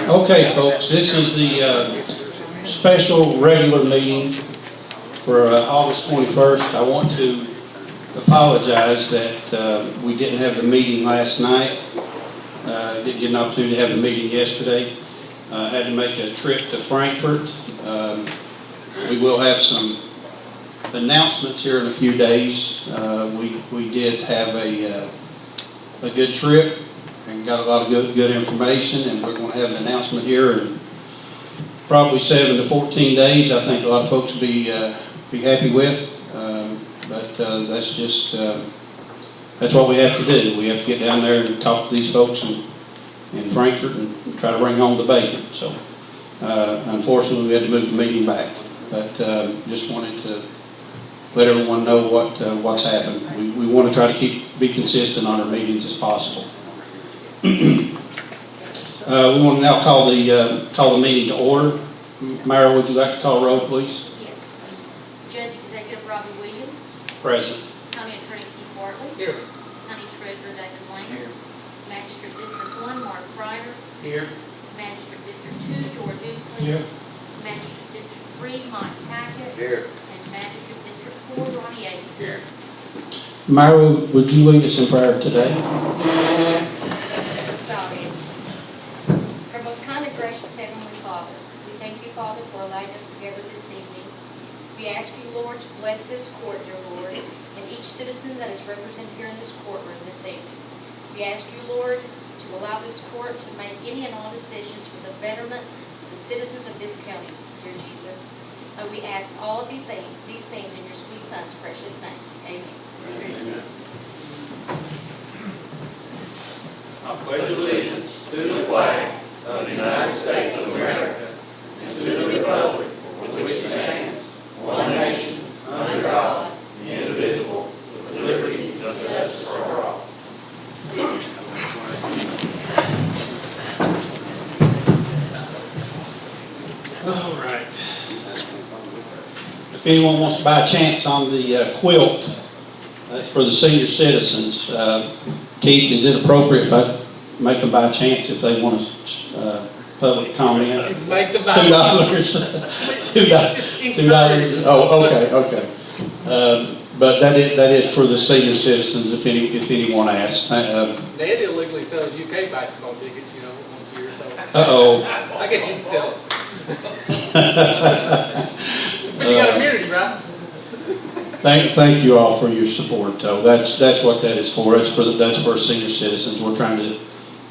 Okay, folks, this is the special regular meeting for August 21st. I want to apologize that we didn't have the meeting last night. Didn't get an opportunity to have the meeting yesterday. Had to make a trip to Frankfurt. We will have some announcements here in a few days. We did have a good trip and got a lot of good information, and we're going to have an announcement here in probably 7 to 14 days. I think a lot of folks will be happy with, but that's just that's what we have to do. We have to get down there and talk to these folks in Frankfurt and try to bring home the bacon. So unfortunately, we had to move the meeting back, but just wanted to let everyone know what's happened. We want to try to be consistent on our meetings as possible. We want to now call the meeting to order. Myra, would you like to call roll, please? Yes. Judge Executive Robbie Williams. Present. County Attorney Keith Bartley. Here. County Treasurer David Lane. Here. Magistrate District 1 Mark Pryor. Here. Magistrate District 2 George Ousley. Here. Magistrate District 3 Mike Tackett. Here. And Magistrate District 4 Ronnie Yates. Here. Myra, would you lead us in prayer today? Let's bow our heads. Our most kind and gracious Heavenly Father, we thank you, Father, for allowing us together this evening. We ask you, Lord, to bless this court, dear Lord, and each citizen that is represented here in this courtroom this evening. We ask you, Lord, to allow this court to make any and all decisions for the betterment of the citizens of this county, dear Jesus. We ask all of these things in your sweet Son's precious name. Amen. Amen. I pledge allegiance to the flag of the United States of America and to the republic for which it stands, one nation, under God, indivisible, with liberty and justice for all. All right. If anyone wants to buy a chance on the quilt, that's for the senior citizens. Keith, is it appropriate if I make them buy a chance if they want to public comment? Make the $2. $2. Oh, okay. But that is for the senior citizens. If anyone asks. Dad illegally sells UK basketball tickets, once a year. So. Uh-oh. I guess you can sell it. But you got immunity, right? Thank you all for your support, though. That's what that is for. That's for senior citizens. We're trying to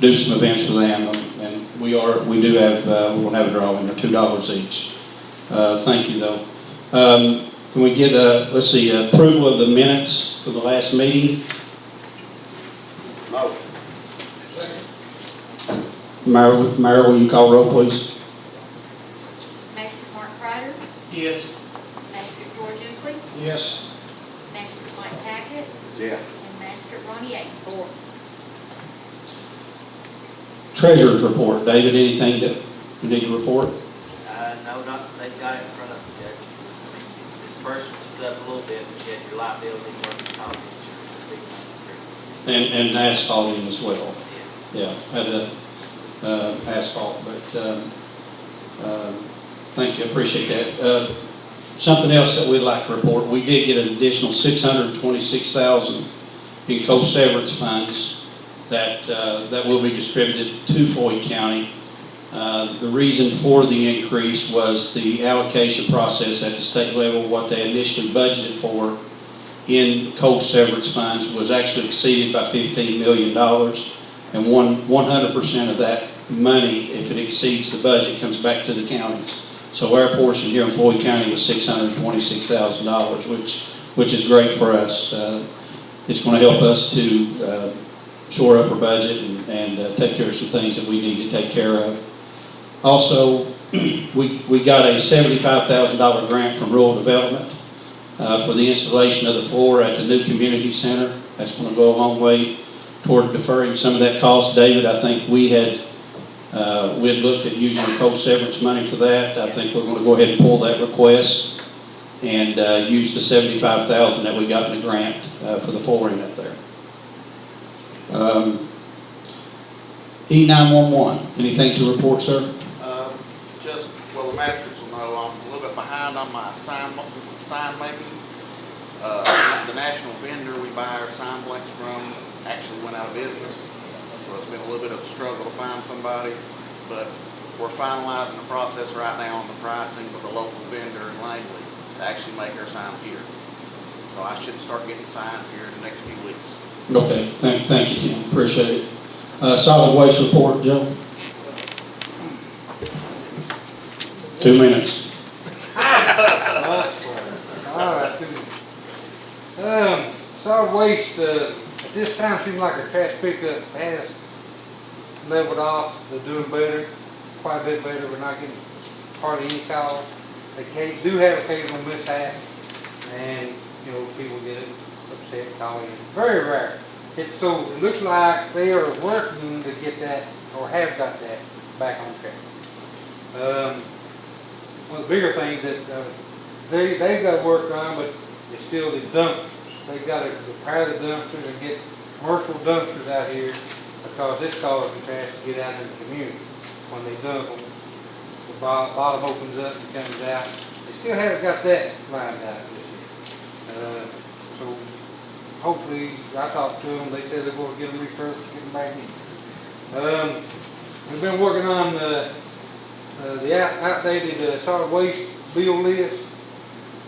do some events for them, and we'll have a drawing. They're $2 each. Thank you, though. Can we get approval of the minutes for the last meeting? No. Myra, will you call roll, please? Magistrate Mark Pryor. Yes. Magistrate George Ousley. Yes. Magistrate Mike Tackett. Yeah. And Magistrate Ronnie Yates. 4. Treasurer's report. David, anything that you need to report? No, they've got it in front of them, Judge. Disbursements is up a little bit, but yet your liability workers' comp insurance. And asphalting as well. Yeah, had asphalt, but thank you, I appreciate that. Something else that we'd like to report, we did get an additional $626,000 in co-severance funds that will be distributed to Floyd County. The reason for the increase was the allocation process at the state level. What they initially budgeted for in co-severance funds was actually exceeded by $15 million, and 100% of that money, if it exceeds the budget, comes back to the counties. So our portion here in Floyd County was $626,000, which is great for us. It's going to help us to shore up our budget and take care of some things that we need to take care of. Also, we got a $75,000 grant from Rural Development for the installation of the floor at the new community center. That's going to go a long way toward deferring some of that cost. David, I think we had looked at using the co-severance money for that. I think we're going to go ahead and pull that request and use the $75,000 that we got in the grant for the flooring up there. E911, anything to report, sir? Just, well, the magistrates will know, I'm a little bit behind on my sign making. The national vendor we buy our sign blanks from actually went out of business. So it's been a little bit of a struggle to find somebody, but we're finalizing the process right now on the pricing with a local vendor in Langley to actually make our signs here. So I should start getting signs here in the next few weeks. Okay, thank you, Tim, appreciate it. Solid waste report, Joe? 2 minutes. All right. Solid waste, at this time seems like our trash pickup has leveled off. They're doing better, quite a bit better. We're not getting hardly any calls. They do have occasional mishaps, and people get upset, call in. Very rare. So it looks like they are working to get that, or have got that back on track. One of the bigger things that they've got to work on, but it's still the dumpsters. They've got to repair the dumpsters and get commercial dumpsters out here, because this causes the trash to get out in the community. When they dump them, the bottom opens up and comes out. They still haven't got that lined out this year. So hopefully, I talked to them, they said they're going to get them refurbished, get them back in. We've been working on the outdated solid waste bill list.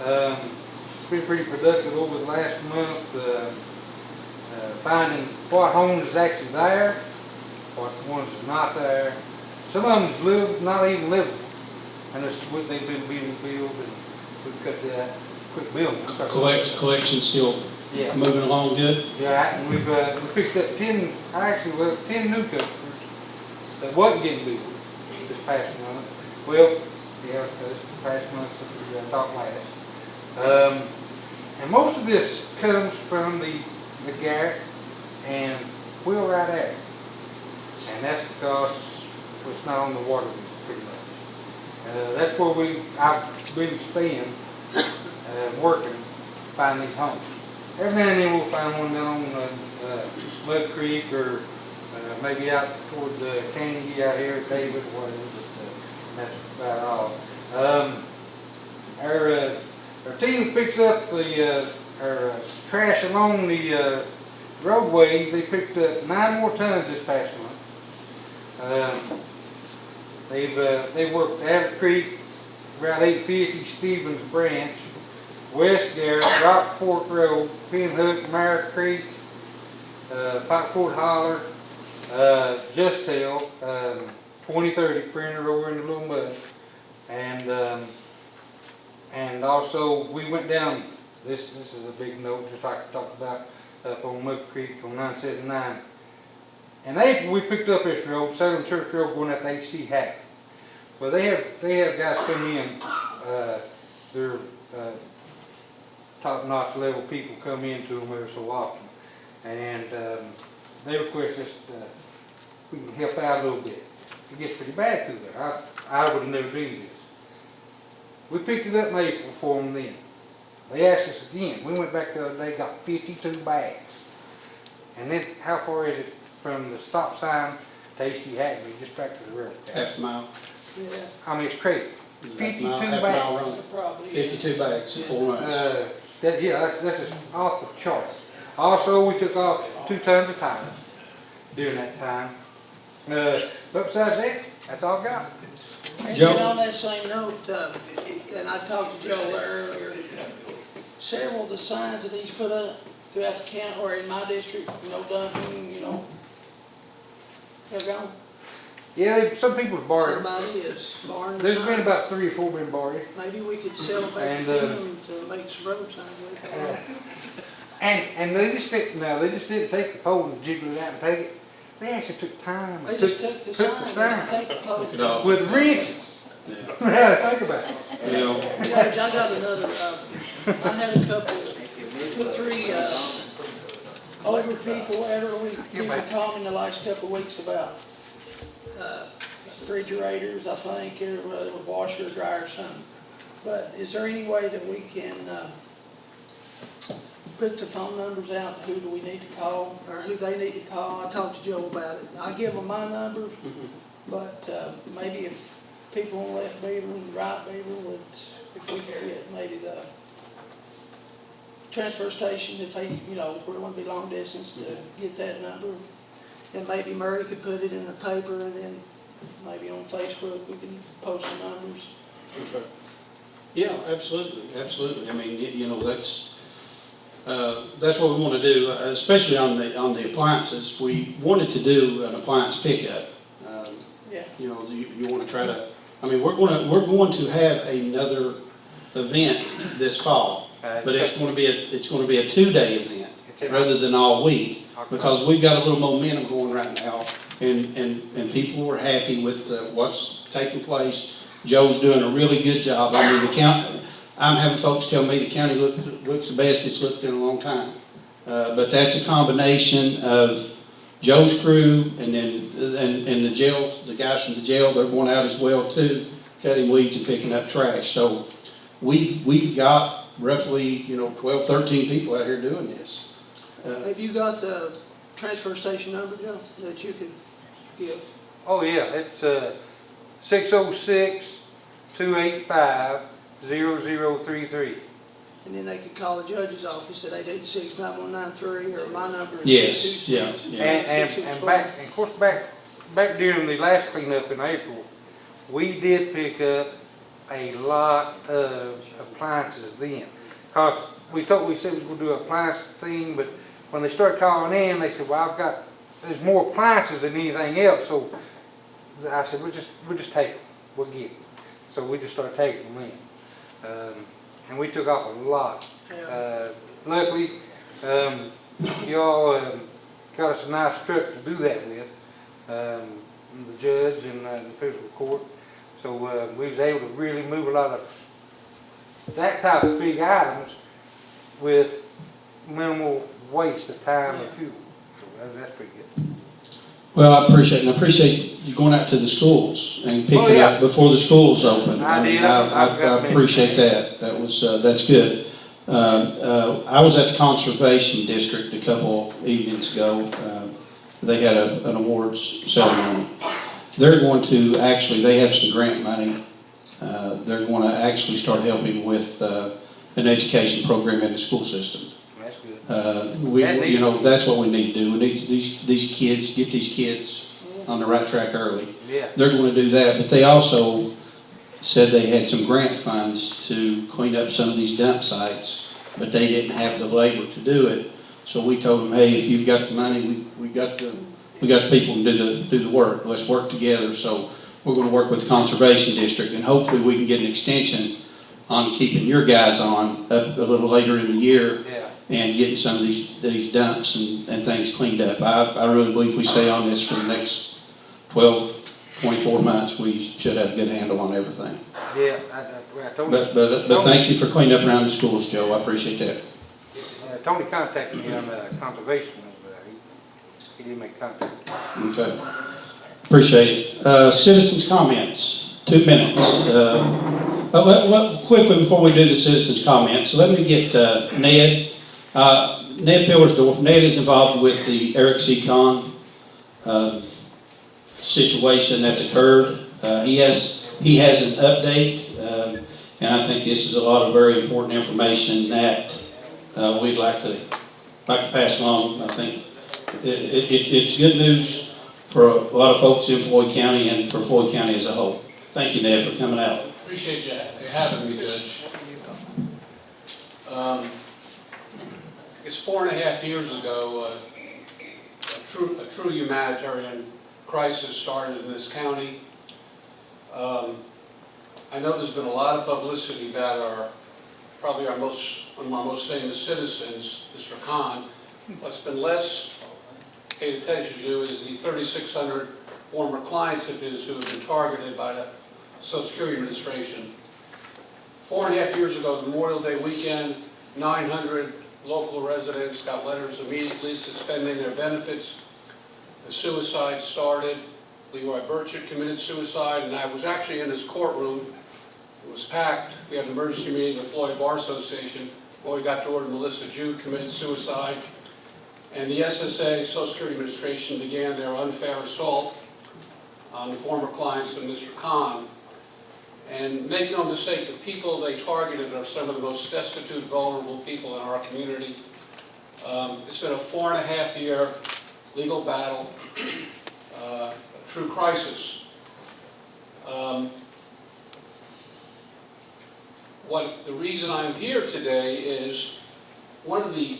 It's been pretty productive over the last month, finding what homes is actually there, what ones is not there. Some of them is not even livable, and it's what they've been being billed, and we've cut that quick bill. Collection still moving along good? Yeah, and we've we picked up 10 new customers that wasn't getting billed this past month. Well, yeah, this past month since we talked last. And most of this comes from the Garrett and Wheelwright area. And that's because it's not on the water pretty much. That's where I've been staying, working, to find these homes. Every now and then we'll find one down on Mud Creek, or maybe out toward the Candy out here at David, whatever, but that's about all. Our team picks up our trash along the roadways. They picked up 9 more tons this past month. They've worked Abbott Creek, Route 850, Stevens Branch, West Garrett, Rock Fork Road, Pinhook, Mare Creek, Pike Ford Holler, Justel, 2030 printer over in the Little Mud, and also we went down. This is a big note, just like I talked about up on Mud Creek on 979. In April, we picked up this road, Southern Church Road, going up to H.C. Hack. Well, they have guys come in. They're top-notch level people come into them every so often, and they request us we can help out a little bit. It gets pretty bad through there. I would have never dreamed this. We picked it up in April for them then. They asked us again. We went back the other day, got 52 bags. And then how far is it from the stop sign to H.D. Hackney, just back to the railroad? Half a mile. Yeah. I mean, it's crazy. 52 half bags. mile run. Probably, 52 bags in 4 months. That's just off the charts. Also, we took off 2 tons of tires during that time. But besides that, that's all I got. And Joe? on that same note, and I talked to Joe earlier, several of the signs that he's put up throughout the county, or in my district, no dumping, they're gone. Yeah, some people's borrowed. Somebody is borrowing the There's been sign. about 3 or 4 been borrowed. Maybe we could sell back to them to make some road signs with. And they just didn't take the pole and jiggle it out and take it. They actually took time. They just took the sign, take the pole. Took it off. With wrenches. Yeah. Now think about it. Yeah. I got another, I had a couple, 2 or 3 older people, elderly people call me in the last couple of weeks about refrigerators, I think, or a washer, dryer, or something. But is there any way that we can put the phone numbers out, who do we need to call, or who they need to call. I talked to Joe about it. I give them my numbers, but, maybe if people on left Beaver and right Beaver would, if we could get maybe the transfer station, if they, you know, where it wouldn't be long distance, to get that number. And maybe Murray could put it in the paper, and then maybe on Facebook, we can post the numbers. Okay. Yeah, absolutely, absolutely. I mean, you know, that's what we want to do, especially on the appliances. We wanted to do an appliance pickup. Yeah. You know, you want to try to, I mean, we're going to have another event this fall, but it's going to be a 2-day event rather than all week, because we've got a little momentum going right now, and people were happy with what's taking place. Joe's doing a really good job. I mean, I'm having folks tell me the county looks the best it's looked in a long time. But that's a combination of Joe's crew and then and the jail, the guys from the jail, they're going out as well too, cutting weeds and picking up trash. So we've got roughly, 12, 13 people out here doing this. Have you got the transfer station number, Joe, that you could give? Oh, yeah, it's 606-285-0033. And then they could call the judge's office at 886-9193, or my number is Yes, 226. yeah. And back, and of course, back during the last cleanup in April, we did pick up a lot of appliances then. Cause we said we were gonna do an appliance thing, but when they started calling in, they said, well, there's more appliances than anything else. So I said, we'll just take them, we'll get them. So we just started taking them in. And we took off a lot. Yeah. Luckily, y'all got us a nice truck to do that with, the judge and the fiscal court. So we was able to really move a lot of that type of big items with minimal waste of time and fuel. So that's pretty good. Well, I appreciate you going out to the schools and picking up before the schools open. I appreciate that. That's good. I was at the Conservation District a couple evenings ago. They had an awards ceremony. They're going to they have some grant money. They're going to actually start helping with an education program in the school system. That's good. That's what we need to do. We need to get these kids on the right track early. Yeah. They're going to do that, but they also said they had some grant funds to clean up some of these dump sites, but they didn't have the labor to do it. So we told them, hey, if you've got the money, we got the people to do the work. Let's work together. So we're going to work with the Conservation District, and hopefully we can get an extension on keeping your guys on a little later in the year. Yeah. And getting some of these dumps and things cleaned up. I really believe if we stay on this for the next 12, 24 months, we should have a good handle on everything. Yeah, I told you. But thank you for cleaning up around the schools, Joe. I appreciate that. Tony contacted me on conservation. He did make contact. Okay. Appreciate it. Citizens' comments, 2 minutes. Quickly before we do the citizens' comments, let me get Ned. Ned Pillersdorf. Ned is involved with the Eric C. Kahn situation that's occurred. He has an update, and I think this is a lot of very important information that we'd like to pass along. I think it's good news for a lot of folks in Floyd County and for Floyd County as a whole. Thank you, Ned, for coming out. Appreciate you having me, Judge. It's 4.5 years ago, a true humanitarian crisis started in this county. I know there's been a lot of publicity about one of our most famous citizens, Mr. Khan. What's been less paid attention to is the 3,600 former clients of his who have been targeted by the Social Security Administration. 4.5 years ago, Memorial Day weekend, 900 local residents got letters immediately suspending their benefits. The suicide started. Leroy Burchett committed suicide, and I was actually in his courtroom. It was packed. We had an emergency meeting with Floyd Bar Association. Well, we got to order Melissa Jude committed suicide, and the SSA, Social Security Administration, began their unfair assault on the former clients of Mr. Khan. And make no mistake, the people they targeted are some of the most destitute, vulnerable people in our community. It's been a 4.5-year legal battle, a true crisis. The reason I'm here today is one of the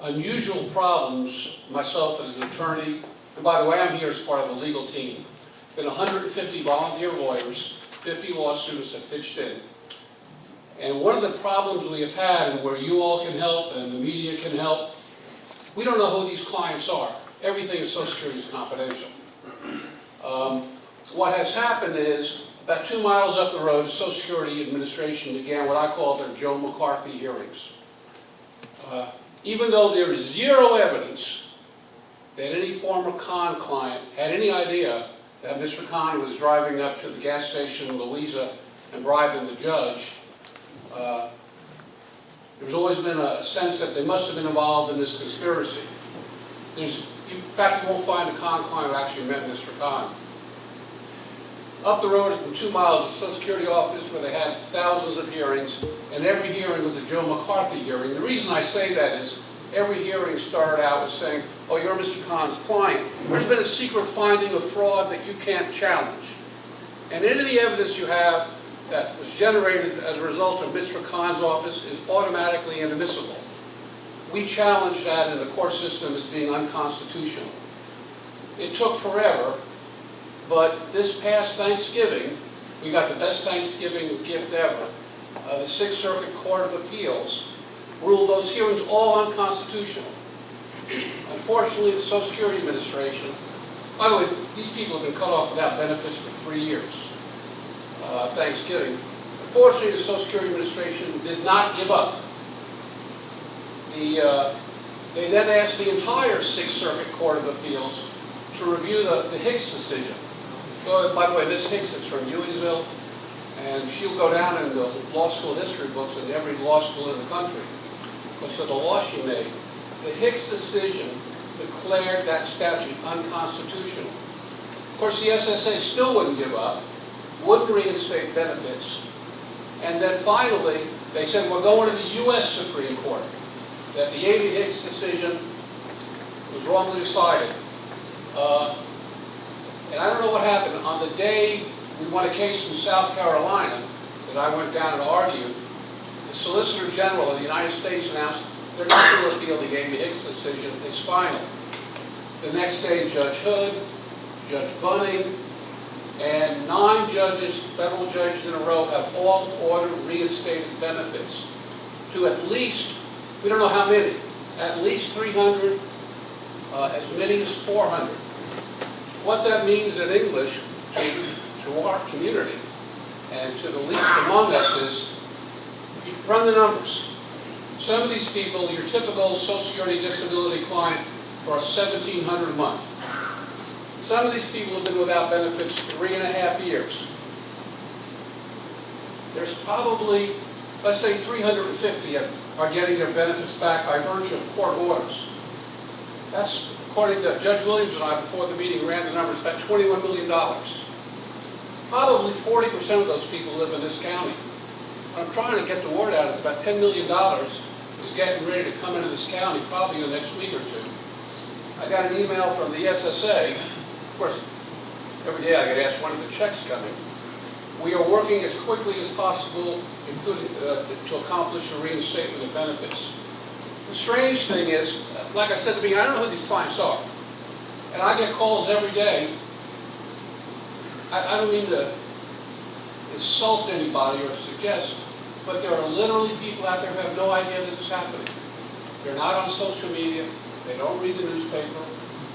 unusual problems, myself as an attorney, and by the way, I'm here as part of a legal team. Been 150 volunteer lawyers, 50 law students have pitched in. And one of the problems we have had, and where you all can help and the media can help, we don't know who these clients are. Everything in Social Security is confidential. What has happened is, about 2 miles up the road, the Social Security Administration began what I call their Joe McCarthy hearings. Even though there's zero evidence that any former Khan client had any idea that Mr. Khan was driving up to the gas station in Louisa and bribing the judge, there's always been a sense that they must have been involved in this conspiracy. In fact, you won't find a Khan client who actually met Mr. Khan. Up the road, 2 miles, the Social Security office where they had thousands of hearings, and every hearing was a Joe McCarthy hearing. The reason I say that is every hearing started out with saying, oh, you're Mr. Khan's client. There's been a secret finding of fraud that you can't challenge. And any of the evidence you have that was generated as a result of Mr. Khan's office is automatically inadmissible. We challenged that in the court system as being unconstitutional. It took forever, but this past Thanksgiving, we got the best Thanksgiving gift ever. The Sixth Circuit Court of Appeals ruled those hearings all unconstitutional. Unfortunately, the Social Security Administration, by the way, these people have been cut off without benefits for 3 years. Thanksgiving. Unfortunately, the Social Security Administration did not give up. They then asked the entire Sixth Circuit Court of Appeals to review the Hicks decision. So, by the way, Ms. Hicks is from Ewensville, and she'll go down in the law school history books in every law school in the country. But so the law she made, the Hicks decision declared that statute unconstitutional. Of course, the SSA still wouldn't give up, wouldn't reinstate benefits, and then finally, they said, we're going to the U.S. Supreme Court, that the Amy Hicks decision was wrongly decided. And I don't know what happened. On the day we won a case in South Carolina that I went down and argued, the Solicitor General of the United States announced they're not going to appeal the Amy Hicks decision. It's final. The next day, Judge Hood, Judge Bunning, and 9 judges, federal judges in a row, have all ordered reinstated benefits to at least, we don't know how many, at least 300, as many as 400. What that means in English to our community and to the least among us is, if you run the numbers, some of these people, your typical Social Security disability client, are $1,700 a month. Some of these people have been without benefits 3.5 years. There's probably, let's say 350 are getting their benefits back by virtue of court orders. That's, according to Judge Williams and I before the meeting ran the numbers, about $21 million. Probably 40% of those people live in this county. What I'm trying to get the word out is about $10 million is getting ready to come into this county probably in the next week or two. I got an email from the SSA. Of course, every day I get asked, when is the checks coming? We are working as quickly as possible, including to accomplish a reinstatement of benefits. The strange thing is, like I said to me, I don't know who these clients are. And I get calls every day. I don't mean to insult anybody or suggest, but there are literally people out there who have no idea this is happening. They're not on social media. They don't read the newspaper.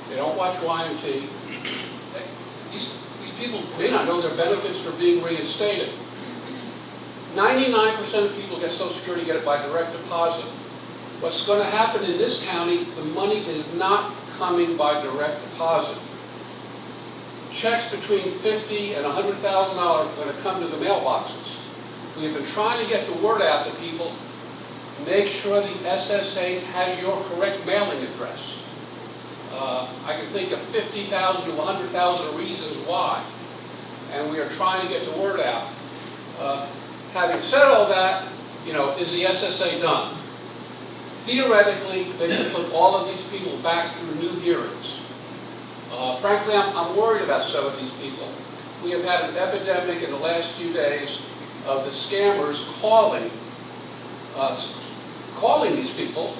They don't watch YMT. These people may not know their benefits are being reinstated. 99% of people get Social Security, get it by direct deposit. What's going to happen in this county, the money is not coming by direct deposit. Checks between $50,000 and $100,000 are going to come to the mailboxes. We have been trying to get the word out to people. make sure the SSA has your correct mailing address. I can think of 50,000 to 100,000 reasons why, and we are trying to get the word out. Having said all that, is the SSA done? Theoretically, they can put all of these people back through new hearings. Frankly, I'm worried about some of these people. We have had an epidemic in the last few days of the scammers calling these people.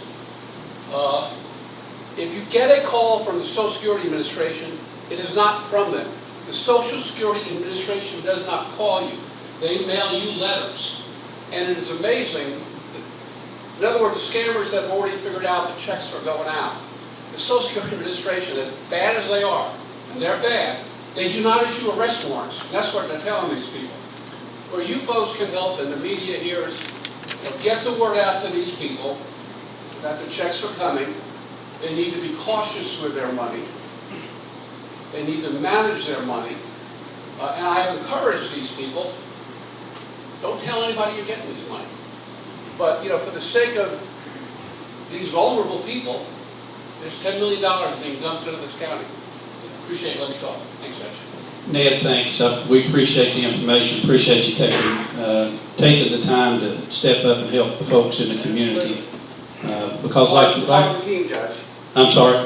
If you get a call from the Social Security Administration, it is not from them. The Social Security Administration does not call you. They mail you letters. And it is amazing. In other words, the scammers have already figured out that checks are going out. The Social Security Administration, as bad as they are, and they're bad, they do not issue arrest warrants. And that's what they're telling these people. Where you folks can help, and the media here, is get the word out to these people that the checks are coming. They need to be cautious with their money. They need to manage their money. And I have encouraged these people, don't tell anybody you're getting this money. But, for the sake of these vulnerable people, there's $10 million being dumped into this county. Appreciate letting me talk. Thanks, Judge. Ned, thanks. We appreciate the information, appreciate you taking the time to step up and help the folks in the community. Because I'm part of the team, Judge. I'm sorry?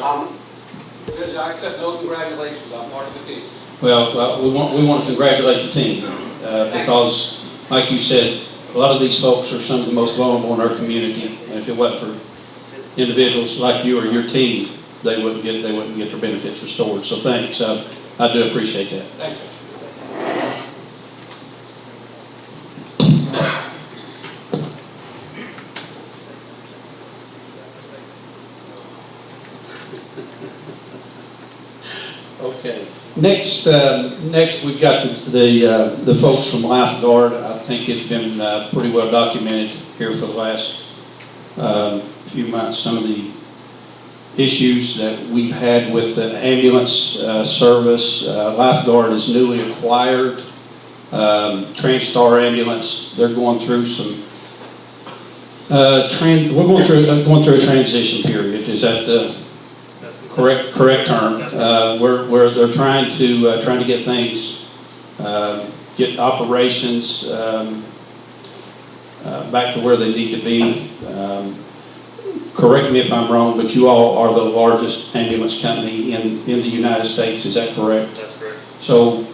Judge, I accept no congratulations. I'm part of the team. Well, we want to congratulate the team because, like you said, a lot of these folks are some of the most vulnerable in our community, and if it wasn't for individuals like you or your team, they wouldn't get their benefits restored. So thanks. I do appreciate that. Thanks, Judge. Okay. Next we've got the folks from Lifeguard. I think it's been pretty well documented here for the last few months. Some of the issues that we've had with the ambulance service. Lifeguard is newly acquired. TransStar Ambulance, they're going through some. We're going through a transition period. Is that the correct term? Where they're trying to get things, get operations back to where they need to be. Correct me if I'm wrong, but you all are the largest ambulance company in the United States. Is that correct? That's correct. So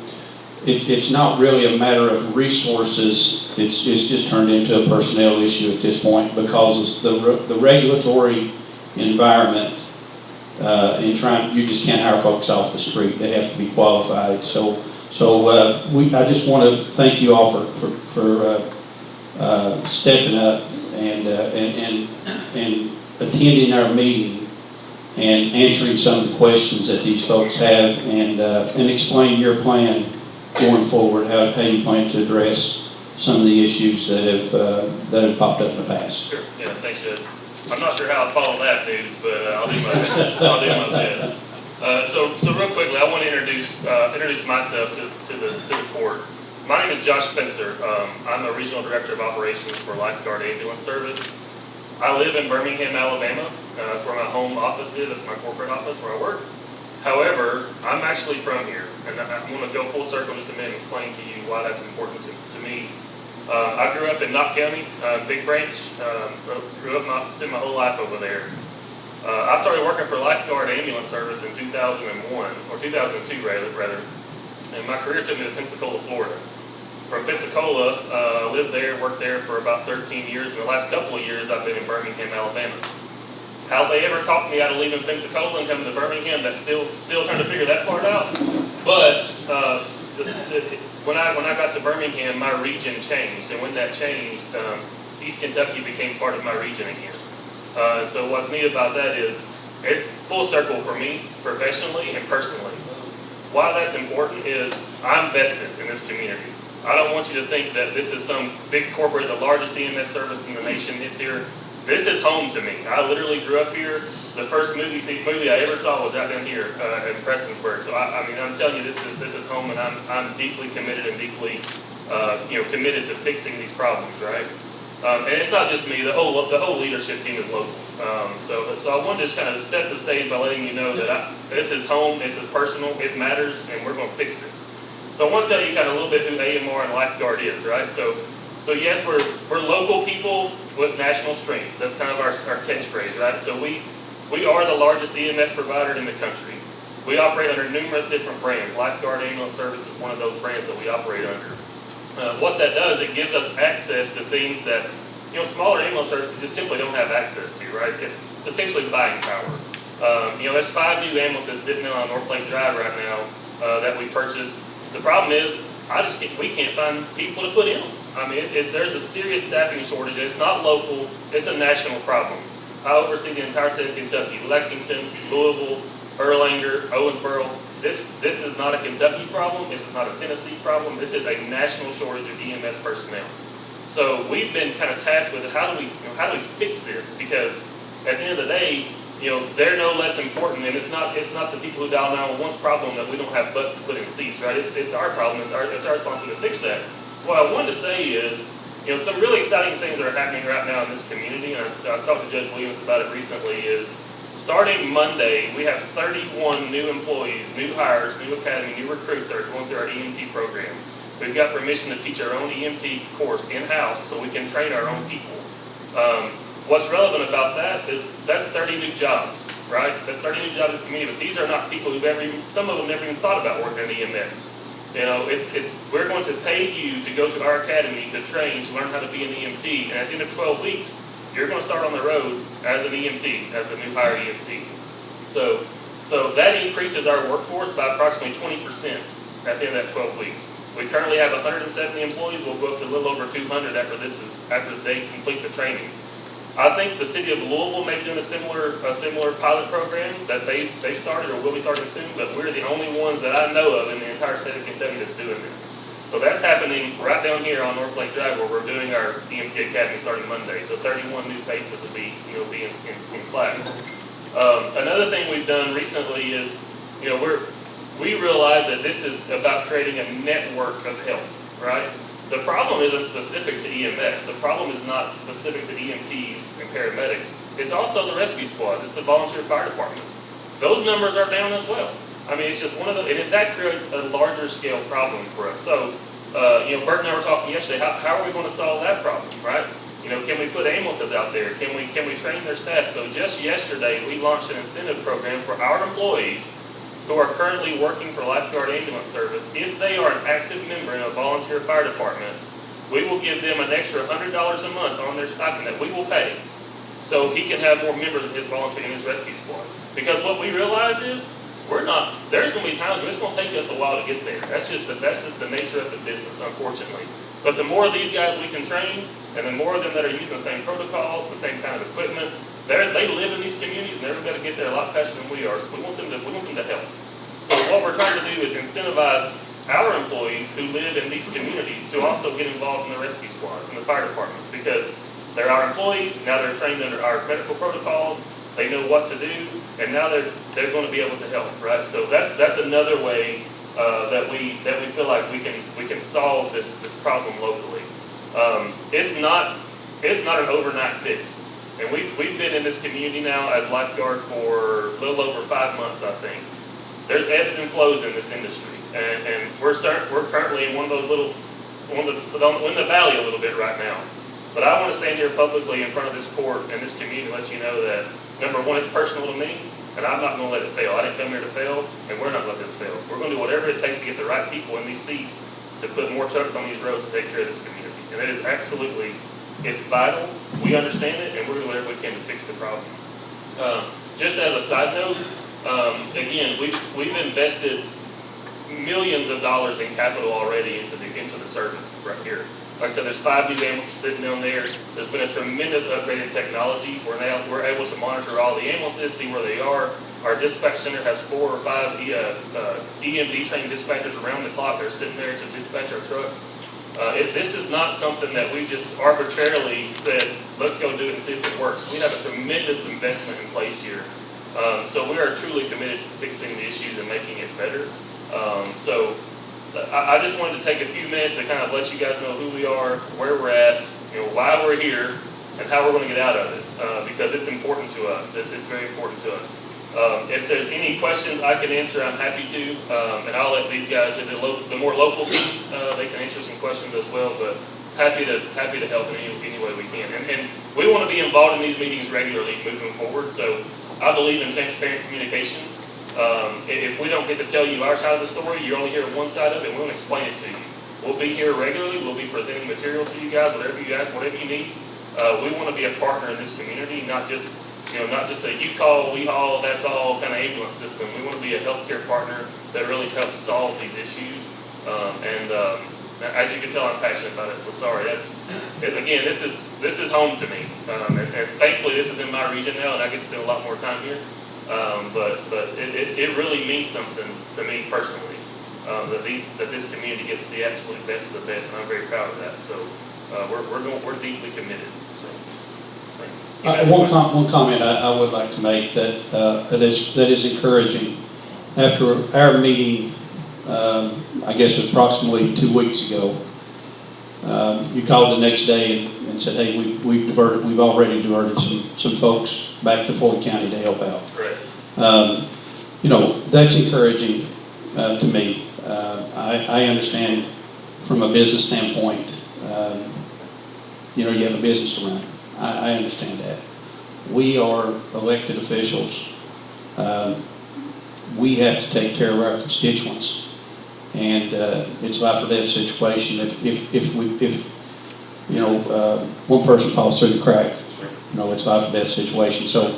it's not really a matter of resources. It's just turned into a personnel issue at this point because the regulatory environment. You just can't hire folks off the street. They have to be qualified. So I just want to thank you all for stepping up and attending our meeting and answering some of the questions that these folks have and explain your plan going forward, how you plan to address some of the issues that have popped up in the past. Sure. Yeah, thanks, Judge. I'm not sure how I follow that news, but I'll do my best. So real quickly, I want to introduce myself to the court. My name is Josh Spencer. I'm the Regional Director of Operations for Lifeguard Ambulance Service. I live in Birmingham, Alabama. That's where my home office is. That's my corporate office where I work. However, I'm actually from here, and I'm going to go full circle just a minute and explain to you why that's important to me. I grew up in Knott County, Big Branch. Spent my whole life over there. I started working for Lifeguard Ambulance Service in 2001, or 2002 rather, and my career took me to Pensacola, Florida. From Pensacola, lived there, worked there for about 13 years, and the last couple of years I've been in Birmingham, Alabama. How they ever talked me out of leaving Pensacola and coming to Birmingham, that's still trying to figure that part out. But when I got to Birmingham, my region changed, and when that changed, East Kentucky became part of my region again. So what's neat about that is it's full circle for me, professionally and personally. Why that's important is I'm vested in this community. I don't want you to think that this is some big corporate, the largest EMS service in the nation is here. This is home to me. I literally grew up here. The first movie I ever saw was out down here in Prestonsburg. So I mean, I'm telling you, this is home, and I'm deeply committed and deeply committed to fixing these problems, right? And it's not just me, the whole leadership team is local. So I want to just kind of set the stage by letting you know that this is home, this is personal, it matters, and we're going to fix it. So I want to tell you kind of a little bit who AMR and Lifeguard is, right? So yes, we're local people with national strength. That's kind of our catchphrase, right? So we are the largest EMS provider in the country. We operate under numerous different brands. Lifeguard Ambulance Service is one of those brands that we operate under. What that does, it gives us access to things that, smaller ambulance services just simply don't have access to, right? It's essentially buying power. There's 5 new ambulances sitting on North Lake Drive right now that we purchased. The problem is, we can't find people to put in them. I mean, there's a serious staffing shortage. It's not local, it's a national problem. I oversee the entire state of Kentucky, Lexington, Louisville, Erlanger, Owensboro. This is not a Kentucky problem. This is not a Tennessee problem. This is a national shortage of EMS personnel. So we've been kind of tasked with how do we fix this? Because at the end of the day, they're no less important, and it's not the people who dial 911's problem that we don't have butts to put in seats, right? It's our problem. It's our responsibility to fix that. So what I wanted to say is, some really exciting things that are happening right now in this community, and I talked to Judge Williams about it recently, is starting Monday, we have 31 new employees, new hires, new academy, new recruits that are going through our EMT program. We've got permission to teach our own EMT course in-house so we can train our own people. What's relevant about that is that's 30 new jobs, right? That's 30 new jobs in this community, but these are not people some of them never even thought about working in EMS. We're going to pay you to go to our academy to train, to learn how to be an EMT, and at the end of 12 weeks, you're going to start on the road as an EMT, as a new hire EMT. So that increases our workforce by approximately 20% at the end of that 12 weeks. We currently have 170 employees. We'll go up to a little over 200 after they complete the training. I think the city of Louisville may be doing a similar pilot program that they've started or will be starting soon, but we're the only ones that I know of in the entire state of Kentucky that's doing this. So that's happening right down here on North Lake Drive where we're doing our EMT Academy starting Monday. So 31 new faces will be in class. Another thing we've done recently is, we realize that this is about creating a network of help, right? The problem isn't specific to EMS. The problem is not specific to EMTs and paramedics. It's also the rescue squads. It's the volunteer fire departments. Those numbers are down as well. I mean, it's just one of the, and that creates a larger scale problem for us. So, Bert and I were talking yesterday, how are we going to solve that problem, right? Can we put ambulances out there? Can we train their staff? So just yesterday, we launched an incentive program for our employees who are currently working for Lifeguard Ambulance Service. If they are an active member in a volunteer fire department, we will give them an extra $100 a month on their stipend that we will pay, so he can have more members of his volunteer in his rescue squad. Because what we realize is, there's going to be times when it's going to take us a while to get there. That's just the nature of the business, unfortunately. But the more of these guys we can train, and the more of them that are using the same protocols, the same kind of equipment, they live in these communities and they're going to get there a lot faster than we are. So we want them to help. So what we're trying to do is incentivize our employees who live in these communities to also get involved in the rescue squads and the fire departments, because they're our employees. Now they're trained under our medical protocols. They know what to do, and now they're going to be able to help, right? So that's another way that we feel like we can solve this problem locally. It's not an overnight fix, and we've been in this community now as Lifeguard for a little over 5 months, I think. There's ebbs and flows in this industry, and we're currently in one of those in the valley a little bit right now. But I want to stand here publicly in front of this court and this community and let you know that, number one, it's personal to me, and I'm not going to let it fail. I didn't come here to fail, and we're not going to let this fail. We're going to do whatever it takes to get the right people in these seats to put more trucks on these roads to take care of this community. And it is absolutely, it's vital. We understand it, and we're going to do whatever we can to fix the problem. Just as a side note, again, we've invested millions of dollars in capital already into the service right here. Like I said, there's 5 new ambulances sitting down there. There's been a tremendous upgrade in technology. We're able to monitor all the ambulances, see where they are. Our dispatch center has 4 or 5 EMD trained dispatchers around the clock. They're sitting there to dispatch our trucks. This is not something that we just arbitrarily said, let's go do it and see if it works. We have a tremendous investment in place here. So we are truly committed to fixing the issues and making it better. So I just wanted to take a few minutes to kind of let you guys know who we are, where we're at, why we're here and how we're going to get out of it, because it's important to us. It's very important to us. If there's any questions I can answer, I'm happy to, and I'll let these guys, the more local team, they can answer some questions as well, but happy to help in any way we can. And we want to be involved in these meetings regularly moving forward, so I believe in transparent communication. If we don't get to tell you our side of the story, you're only hearing one side of it, and we'll explain it to you. We'll be here regularly, we'll be presenting material to you guys, whatever you ask, whatever you need. We want to be a partner in this community, not just a you call, we haul, that's all kind of ambulance system. We want to be a healthcare partner that really helps solve these issues. As you can tell, I'm passionate about it, so sorry. Again, this is home to me. And thankfully, this is in my region now, and I get to spend a lot more time here. But it really means something to me personally, that this community gets the absolute best of the best, and I'm very proud of that. So we're deeply committed. So, one comment I would like to make that is encouraging. After our meeting, I guess it was approximately 2 weeks ago, you called the next day and said, "Hey, we've already diverted some folks back to Floyd County to help out." Correct. That's encouraging to me. I understand from a business standpoint. You have a business to run. I understand that. We are elected officials. We have to take care of our constituents, and it's a life or death situation. If one person falls through the crack, it's a life or death situation. So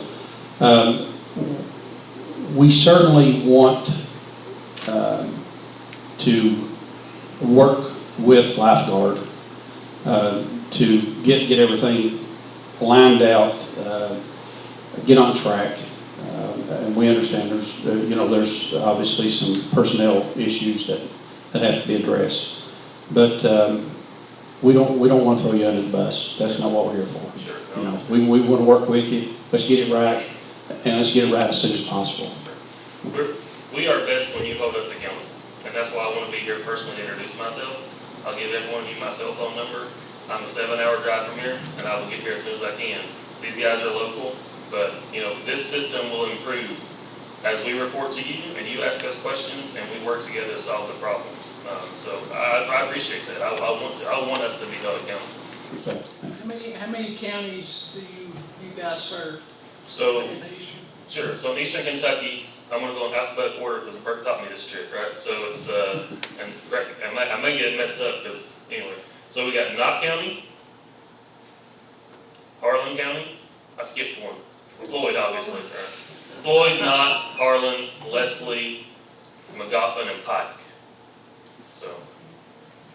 we certainly want to work with Lifeguard to get everything lined out, get on track. And we understand there's obviously some personnel issues that have to be addressed. But we don't want to throw you under the bus. That's not what we're here for. Sure. We want to work with you. Let's get it right, and let's get it right as soon as possible. We are best when you hold us accountable, and that's why I want to be here personally to introduce myself. I'll give every one of you my cell phone number. I'm a 7-hour drive from here, and I will get here as soon as I can. These guys are local, but this system will improve as we report to you and you ask us questions, and we work together to solve the problems. So I appreciate that. I want us to be held accountable. How many counties do you guys serve? So in Eastern? sure. So in Eastern Kentucky, I'm going to go in alphabetical order because Bert taught me this trick, right? So it's and I may get it messed up because anyway. So we got Knott County, Harlan County. I skipped one. Floyd, obviously. Right? Floyd, Knott, Harlan, Leslie, McGoffin, and Pike.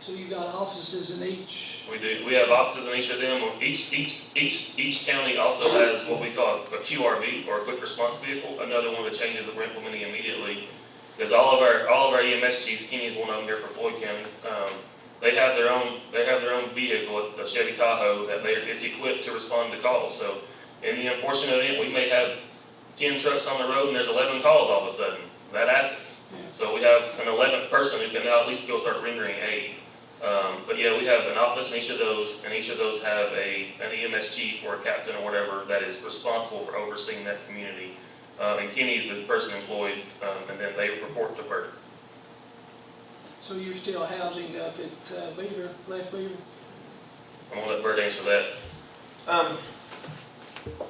So you got offices in each? We do. We have offices in each of them. Each county also has what we call a QRV, or a quick response vehicle. Another one of the changes that we're implementing immediately, because all of our EMS chiefs, Kenny's one of them here for Floyd County. They have their own vehicle, a Chevy Tahoe, it's equipped to respond to calls. So in the unfortunate event, we may have 10 trucks on the road and there's 11 calls all of a sudden. That happens. Yeah. So we have an 11th person who can now at least go start rendering aid. But yeah, we have an office in each of those, and each of those have an EMS chief or a captain or whatever that is responsible for overseeing that community. And Kenny's the person employed, and then they report to Bert. So you're still housing up at Beaver, Left Beaver? I'm gonna let Bert answer that.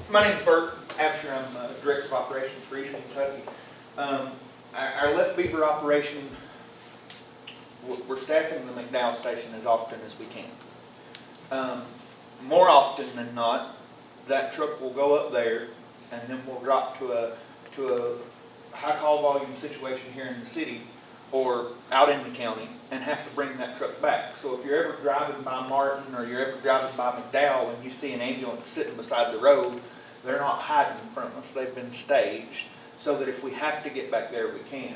My name's Bert Absher. I'm Director of Operations for Eastern Kentucky. Our Left Beaver operation, we're staffing the McDowell station as often as we can. More often than not, that truck will go up there and then we'll drop to a high call volume situation here in the city or out in the county and have to bring that truck back. So if you're ever driving by Martin or you're ever driving by McDowell and you see an ambulance sitting beside the road, they're not hiding from us. They've been staged so that if we have to get back there, we can.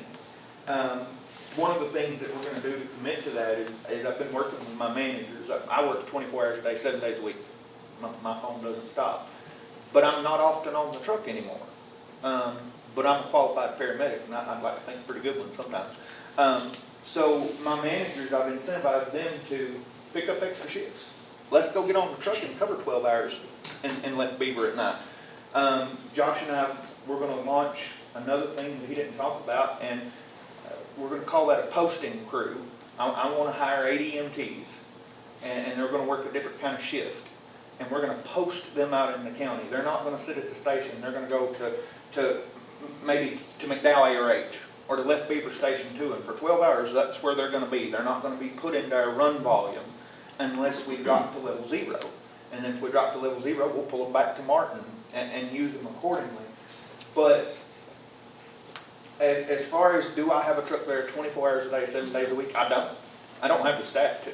One of the things that we're going to do to commit to that is I've been working with my managers. I work 24 hours a day, 7 days a week. My phone doesn't stop. But I'm not often on the truck anymore. But I'm a qualified paramedic, and I'd like to think a pretty good one sometimes. So my managers, I've incentivized them to pick up extra shifts. let's go get on the truck and cover 12 hours and let Beaver at night. Josh and I, we're gonna launch another thing that he didn't talk about, and we're gonna call that a posting crew. I wanna hire 8 EMTs, and they're gonna work a different kind of shift. And we're gonna post them out in the county. They're not gonna sit at the station. They're gonna go to maybe to McDowell ARH or to Left Beaver Station 2, and for 12 hours, that's where they're gonna be. They're not gonna be put into our run volume unless we drop to level 0. And then if we drop to level 0, we'll pull them back to Martin and use them accordingly. But as far as do I have a truck there 24 hours a day, 7 days a week, I don't. I don't have the staff to.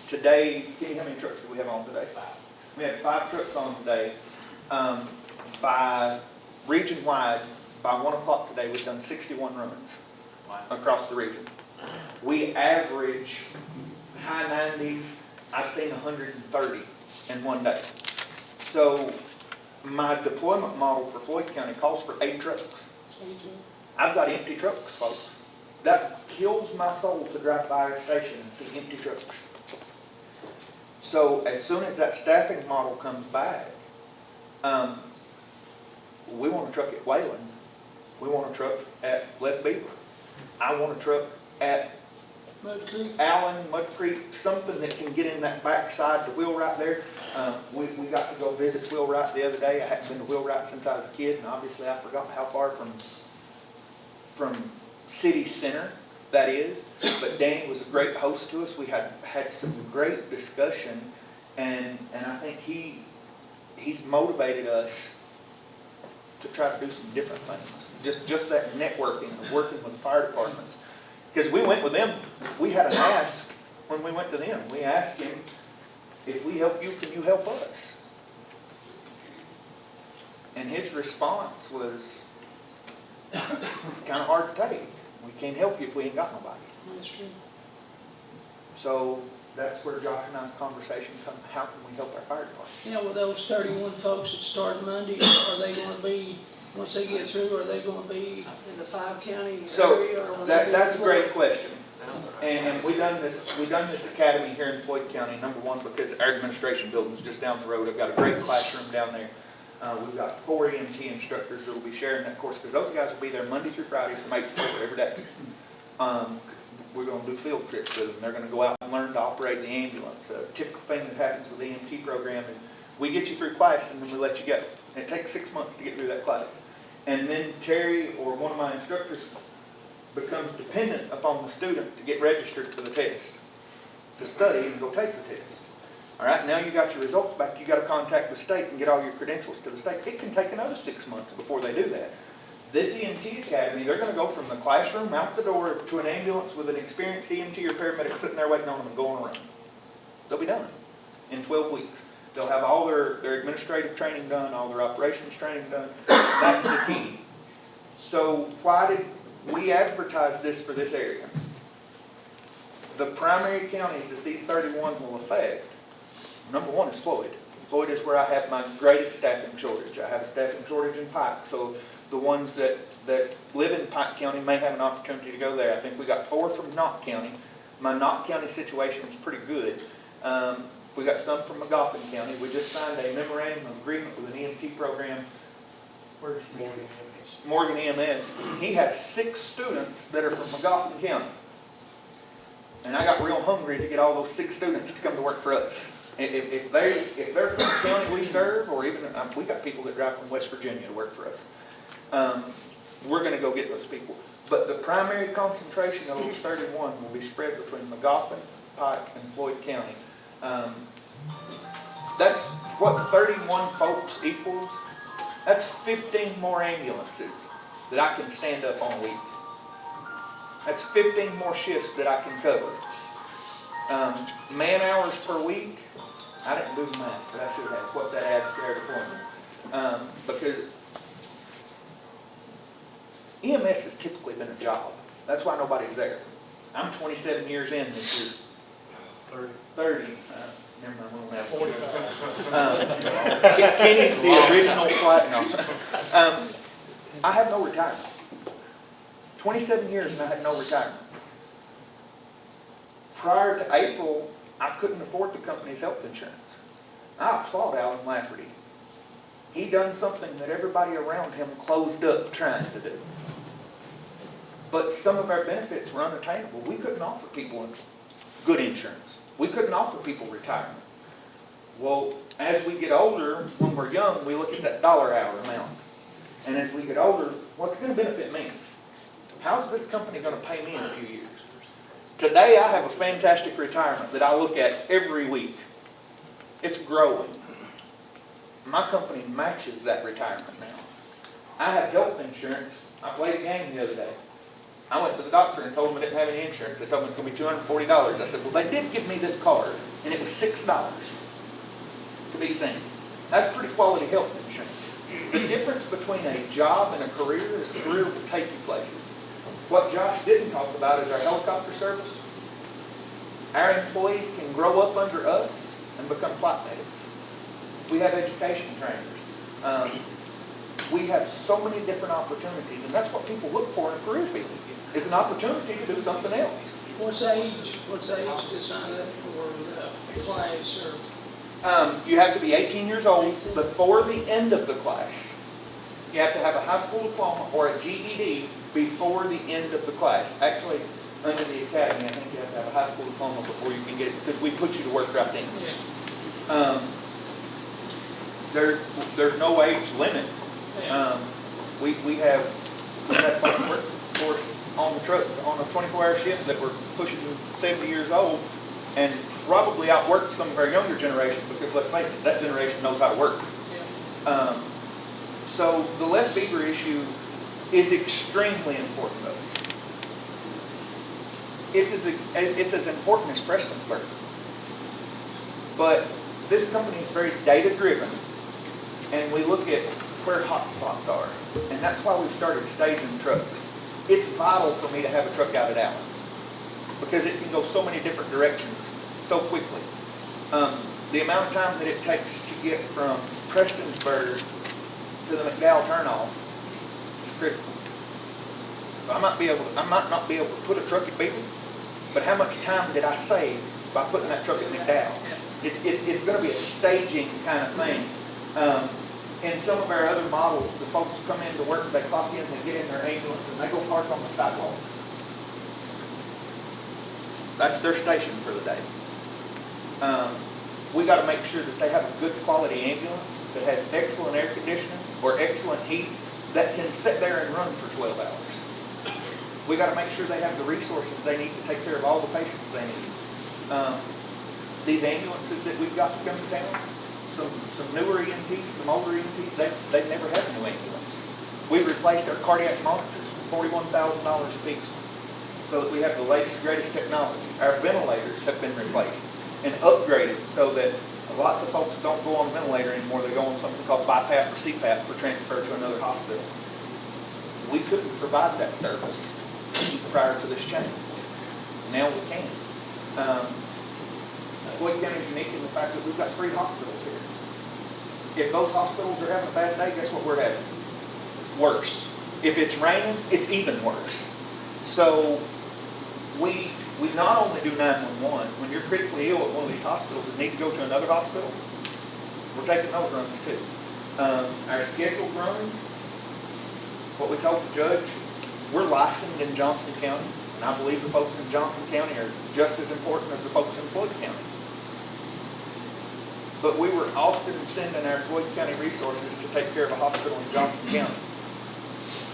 Today, Kenny, how many trucks do we have on today? 5. We had 5 trucks on today. By region-wide, by 1 o'clock today, we've done 61 runs across the region. We average high 90s. I've seen 130 in one day. So my deployment model for Floyd County calls for 8 trucks. I've got empty trucks, folks. That kills my soul to drive by our station and see empty trucks. So as soon as that staffing model comes back, we want a truck at Wayland. We want a truck at Left Beaver. I want a truck at Mud Creek. Allen, Mud Creek, something that can get in that backside to Wheelwright there. We got to go visit Wheelwright the other day. I hadn't been to Wheelwright since I was a kid, and obviously I forgot how far from city center that is. But Danny was a great host to us. We had some great discussion, and I think he's motivated us to try to do some different things. Just that networking of working with fire departments. Because we went with them, we had an ask when we went to them. We asked him, if we help you, can you help us? And his response was kind of hard to take. We can't help you if we ain't got nobody. That's true. So that's where Josh and I's conversation comes. How can we help our fire department? You know, with those 31 folks that start Monday, are they gonna be, once they get through, are they gonna be in the 5-county area? Or That's a great question. And we done this academy here in Floyd County, number one, because our administration building's just down the road. I've got a great classroom down there. We've got 4 EMT instructors that will be sharing that course, because those guys will be there Monday through Friday from 8 to 4 every day. We're going to do field trips with them. They're going to go out and learn to operate the ambulance. A typical thing that happens with the EMT program is we get you through class and then we let you go. And it takes 6 months to get through that class. And then Terry or one of my instructors becomes dependent upon the student to get registered for the test, to study and go take the test. All right, now you got your results back, you got to contact the state and get all your credentials to the state. It can take another 6 months before they do that. This EMT Academy, they're going to go from the classroom out the door to an ambulance with an experienced EMT or paramedic sitting there waiting on them and going around. They'll be done in 12 weeks. They'll have all their administrative training done, all their operations training done. That's the key. So why did we advertise this for this area? The primary counties that these 31 will affect, number one is Floyd. Floyd is where I have my greatest staffing shortage. I have a staffing shortage in Pike, so the ones that live in Pike County may have an opportunity to go there. I think we got 4 from Knott County. My Knott County situation is pretty good. We got some from McGoffin County. We just signed a memorandum of agreement with an EMT program. Where's Morgan EMS? Morgan EMS. He has 6 students that are from McGoffin County. And I got real hungry to get all those 6 students to come to work for us. If they're from the county we serve, or even, we got people that drive from West Virginia to work for us. We're going to go get those people. But the primary concentration of those 31 will be spread between McGoffin, Pike, and Floyd County. That's what 31 folks equals. That's 15 more ambulances that I can stand up on a week. That's 15 more shifts that I can cover. Man hours per week, I didn't do the math, but I should have, what that adds to our deployment. Because EMS has typically been a job. That's why nobody's there. I'm 27 years in this year. 30. Never mind, we don't have 45. Kenny's the original platinum. I have no retirement. 27 years and I had no retirement. Prior to April, I couldn't afford the company's health insurance. I applaud Alan Lafferty. He done something that everybody around him closed up trying to do. But some of our benefits were unattainable. We couldn't offer people good insurance. We couldn't offer people retirement. Well, as we get older, when we're young, we look at that dollar hour amount. And as we get older, what's going to benefit me? How's this company going to pay me in a few years? Today, I have a fantastic retirement that I look at every week. It's growing. My company matches that retirement now. I have health insurance. I played a game the other day. I went to the doctor and told them I didn't have any insurance. They told me it's going to be $240. I said, well, they did give me this card, and it was $6 to be seen. That's pretty quality health insurance. The difference between a job and a career is a career will take you places. What Josh didn't talk about is our helicopter service. Our employees can grow up under us and become flight medics. We have education trainers. We have so many different opportunities, and that's what people look for in a career field, is an opportunity to do something else. What's age to sign up for the class or? You have to be 18 years old before the end of the class. You have to have a high school diploma or a GED before the end of the class. Actually, under the academy, I think you have to have a high school diploma before you can get it, because we put you to work right then. Yeah. There's no age limit. We have folks work for us on the truck on a 24-hour shift that we're pushing 70 years old, and probably outworked some of our younger generation, because let's face it, that generation knows how to work. Yeah. So the left beaver issue is extremely important to us. It's as important as Prestonsburg. But this company is very data-driven, and we look at where hot spots are. And that's why we've started staging trucks. It's vital for me to have a truck out at Allen, because it can go so many different directions so quickly. The amount of time that it takes to get from Prestonsburg to the McDowell turnoff is critical. So I might not be able to put a truck at Beaver, but how much time did I save by putting that truck at McDowell? It's going to be a staging kind of thing. In some of our other models, the folks come into work, they clock in, they get in their ambulance, and they go park on the sidewalk. That's their station for the day. We got to make sure that they have a good quality ambulance that has excellent air conditioning or excellent heat that can sit there and run for 12 hours. We got to make sure they have the resources they need to take care of all the patients they need. These ambulances that we've got to come to town, some newer EMTs, some older EMTs, they've never had a new ambulance. We've replaced our cardiac monitors for $41,000 a piece, so that we have the latest, greatest technology. Our ventilators have been replaced and upgraded so that lots of folks don't go on a ventilator anymore. They go on something called BiPAP or CPAP for transfer to another hospital. We couldn't provide that service prior to this change. Now we can. Floyd County is unique in the fact that we've got 3 hospitals here. If those hospitals are having a bad day, guess what we're having? Worse. If it's raining, it's even worse. So we not only do 911, when you're critically ill at one of these hospitals and need to go to another hospital, we're taking those runs too. Our scheduled runs, what we told the judge, we're licensed in Johnson County, and I believe the folks in Johnson County are just as important as the folks in Floyd County. But we were often sending our Floyd County resources to take care of a hospital in Johnson County.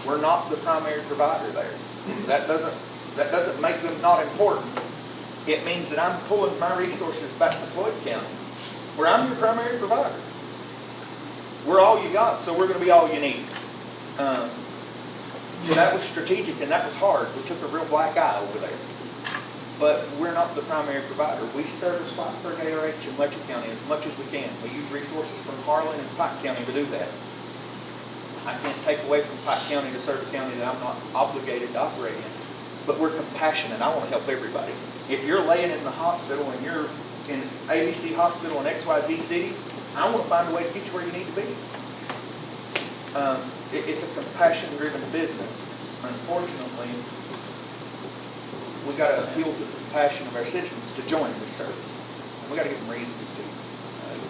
We're not the primary provider there. That doesn't make them not important. It means that I'm pulling my resources back to Floyd County, where I'm your primary provider. We're all you got, so we're going to be all you need. So that was strategic, and that was hard. We took a real black eye over there. But we're not the primary provider. We service Plattsburgh ARH in Letcher County as much as we can. We use resources from Harlan and Pike County to do that. I can't take away from Pike County to serve a county that I'm not obligated to operate in. But we're compassionate. I want to help everybody. If you're laying in the hospital and you're in ABC Hospital in XYZ city, I want to find a way to get you where you need to be. It's a compassion-driven business. Unfortunately, we got to appeal to the compassion of our citizens to join this service. We gotta give them reasons to.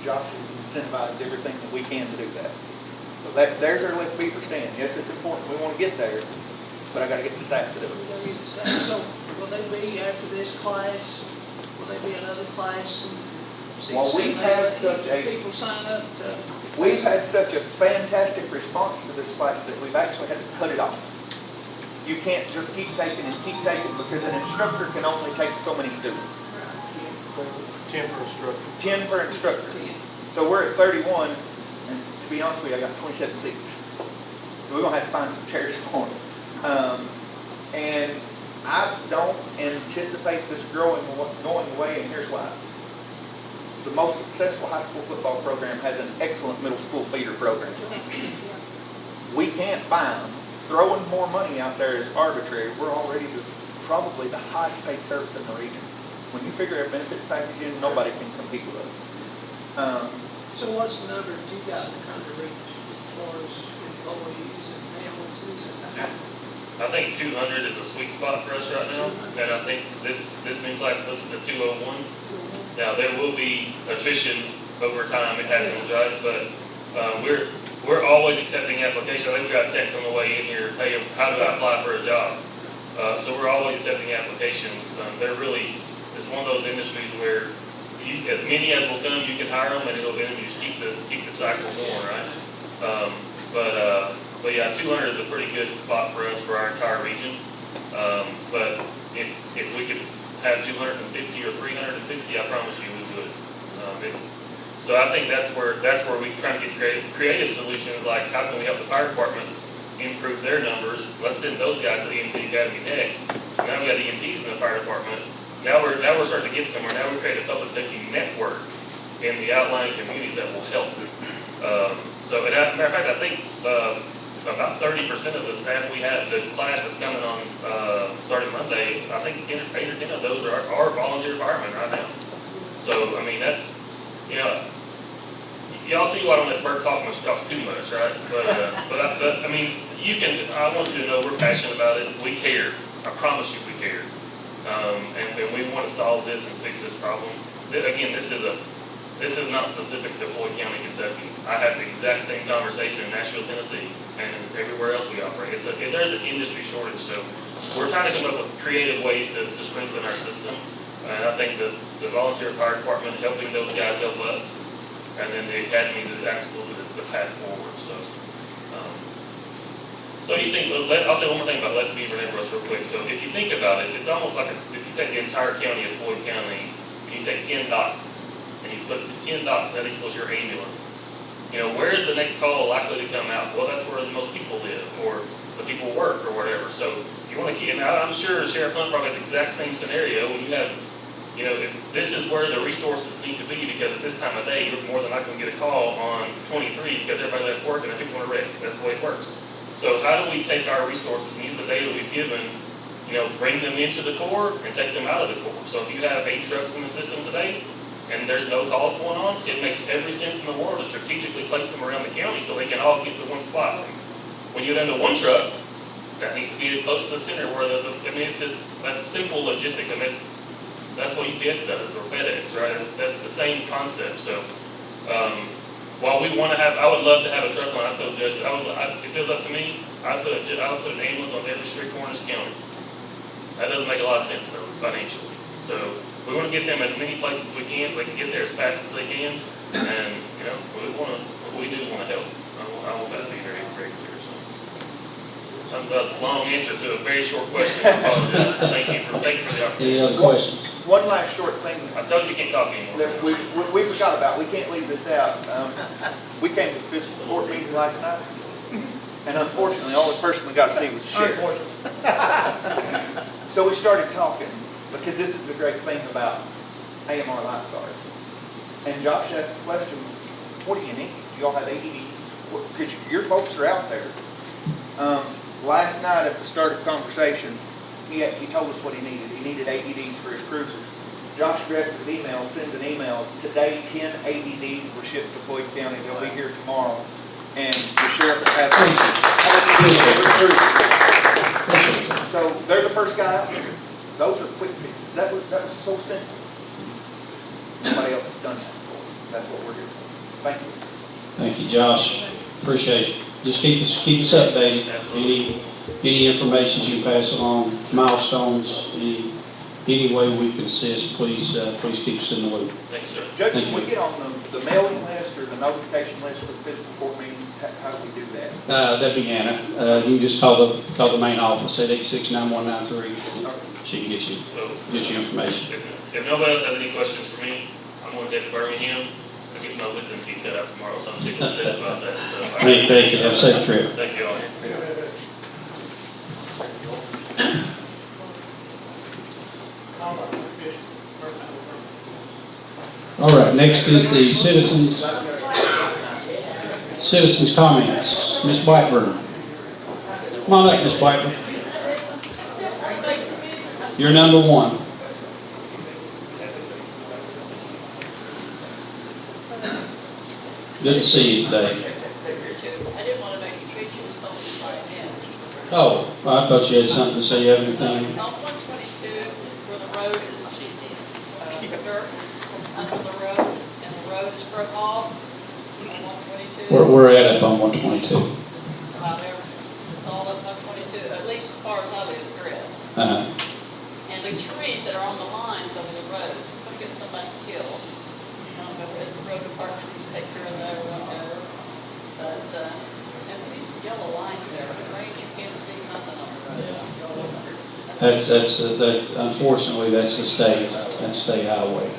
Josh has incentivized everything that we can to do that. So there's our Let's Beaver stand. Yes, it's important, we wanna get there, but I gotta get the staff to do it. We gotta get the staff. So will they be after this class, will they be another class? Well, we've had such a- People sign up to. We've had such a fantastic response to this class that we've actually had to cut it off. You can't just keep taking because an instructor can only take so many students. 10 per instructor. 10 per instructor. So we're at 31, and to be honest with you, I got 27 seats. So we're gonna have to find some chairs for them. And I don't anticipate this going away, and here's why. The most successful high school football program has an excellent middle school feeder program. We can't buy them. Throwing more money out there is arbitrary. We're already probably the highest paid service in the region. When you figure our benefits package in, nobody can compete with us. So what's the number you got to kind of reach as far as employees and ambulances and? I think 200 is a sweet spot for us right now, and I think this new class puts us at 201. Now, there will be attrition over time, it happens, right? But we're always accepting applications. I think we got a text on the way in here, hey, how do I apply for a job? So we're always accepting applications. They're really, it's one of those industries where as many as will come, you can hire them, and you just keep the cycle going, right? But yeah, 200 is a pretty good spot for us for our entire region. But if we could have 250 or 350, I promise you we would. So I think that's where we try to get creative solutions, like how can we help the fire departments improve their numbers? Let's send those guys to the EMT Academy next. So now we got EMTs in the fire department. Now we're starting to get somewhere. Now we create a public safety network in the outlying communities that will help. So, as a matter of fact, I think about 30% of the staff we have, the class that's coming on starting Monday, I think 8 or 10 of those are volunteer firemen right now. So, I mean, that's, y'all see why I don't let Bert talk much, talks too much, right? But I mean, I want you to know we're passionate about it. We care. I promise you we care. And we want to solve this and fix this problem. Again, this is not specific to Floyd County, Kentucky. I have the exact same conversation in Nashville, Tennessee, and everywhere else we operate. There's an industry shortage, so we're trying to come up with creative ways to strengthen our system. And I think the volunteer fire department helping those guys help us, and then the academies is absolutely the path forward. So you think, I'll say one more thing about Let Beaver neighborhoods real quick. So if you think about it, it's almost like if you take the entire county of Floyd County, and you take 10 dots, and you put 10 dots, that equals your ambulance. Where is the next call likely to come out? Well, that's where the most people live, or the people work, or whatever. So you want to keep, and I'm sure Sheriff Hunt probably has the exact same scenario when you have, if this is where the resources need to be, because at this time of day, you're more than likely going to get a call on 23 because everybody left work and their people want to wreck. That's the way it works. So how do we take our resources and use the data we've given, bring them into the core and take them out of the core? So if you have 8 trucks in the system today and there's no calls going on, it makes every sense in the world to strategically place them around the county so they can all get to one spot. When you're down to 1 truck, that needs to be close to the center where it's just, that's simple logistics. I mean, that's what UPS does, or FedEx, right? That's the same concept. So, while we want to have, I would love to have a truck line. I told judges, if it feels up to me, I would put an ambulance on every street corner in this county. That doesn't make a lot of sense though, financially. So we want to get them as many places as we can so they can get there as fast as they can. And, we do want to help. I want that to be very, very clear. So that's a long answer to a very short question. I apologize. Thank you for the opportunity. Any other questions? One last short thing I told you can't talk anymore. that we forgot about. We can't leave this out. We came to the fiscal court meeting last night, and unfortunately, the only person we got to see was the sheriff. So we started talking, because this is the great thing about AMR lifeguards. And Josh asked the question, what do you need? Do y'all have AEDs? Because your folks are out there. Last night at the start of the conversation, he told us what he needed. He needed AEDs for his cruisers. Josh grabs his email and sends an email. Today, 10 AEDs were shipped to Floyd County. They'll be here tomorrow. And the sheriff will have cruisers. So they're the first guy out there. Those are quick fixes. That was so simple. Nobody else has done that. That's what we're here for. Thank you. Thank you, Josh. Appreciate it. Just keep us updated. Any information you can pass along, milestones, any way we can assist, please keep us in the loop. Thank you, sir. Judge, Thank can we you. get on the mailing list or the notification list for the fiscal court meetings? How do we do that? That'd be Anna. You can just call the main office at 869-193. She can get you information. If nobody else has any questions for me, I'm going to head to Birmingham. I'll get my wisdom teeth cut out tomorrow, so I'm checking about that. So, Thank you. Have a safe trip. Thank you all. All right, next is the citizens comments. Ms. Blackburn. Come on up, Ms. Blackburn. You're number one. Good to see you today. I didn't want to make a speech, you was told me right now. Oh, I thought you had something to say. You have anything? On 122, where the road is, the dirt is under the road, and the road is broke off, on 122. We're at up on 122. Just about there, it's all up 122, at least as far as I live, correct. And the trees that are on the lines over the roads, it's going to get somebody killed. I don't know if the road department needs to take care of that or whatever. But, and these yellow lines there, in the rain, you can't see nothing on the road. That unfortunately, that's the state highway.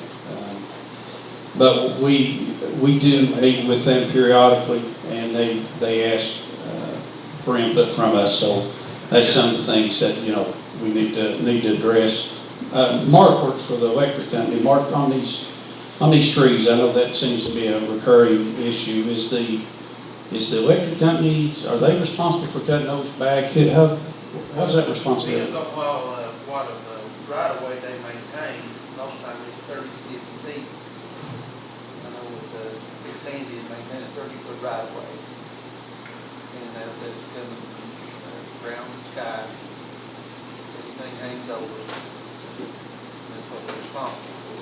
But we do meet with them periodically, and they ask for input from us. So that's some of the things that we need to address. Mark works for the electric company. Mark, on these trees, I know that seems to be a recurring issue. Is the electric company, are they responsible for cutting those back? How's that responsibility? Depends on what of the right of way they maintain. Most times it's 30 to 50 feet. I know with the Big Sandy, they maintain a 30-foot right of way. And that's coming from ground to sky. Everything hangs over. That's what they're responsible for.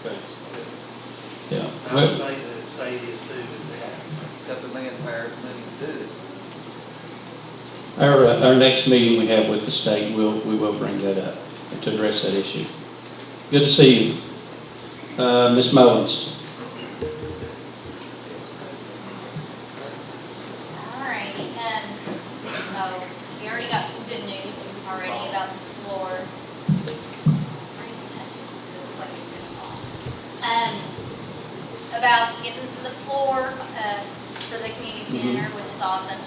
Okay. Yeah. I would say the state is too, that they got the manpower and money to do it. Our next meeting we have with the state, we will bring that up to address that issue. Good to see you. Ms. Mullins. Alrighty, so we already got some good news already about the floor. About getting the floor for the community center, which is awesome.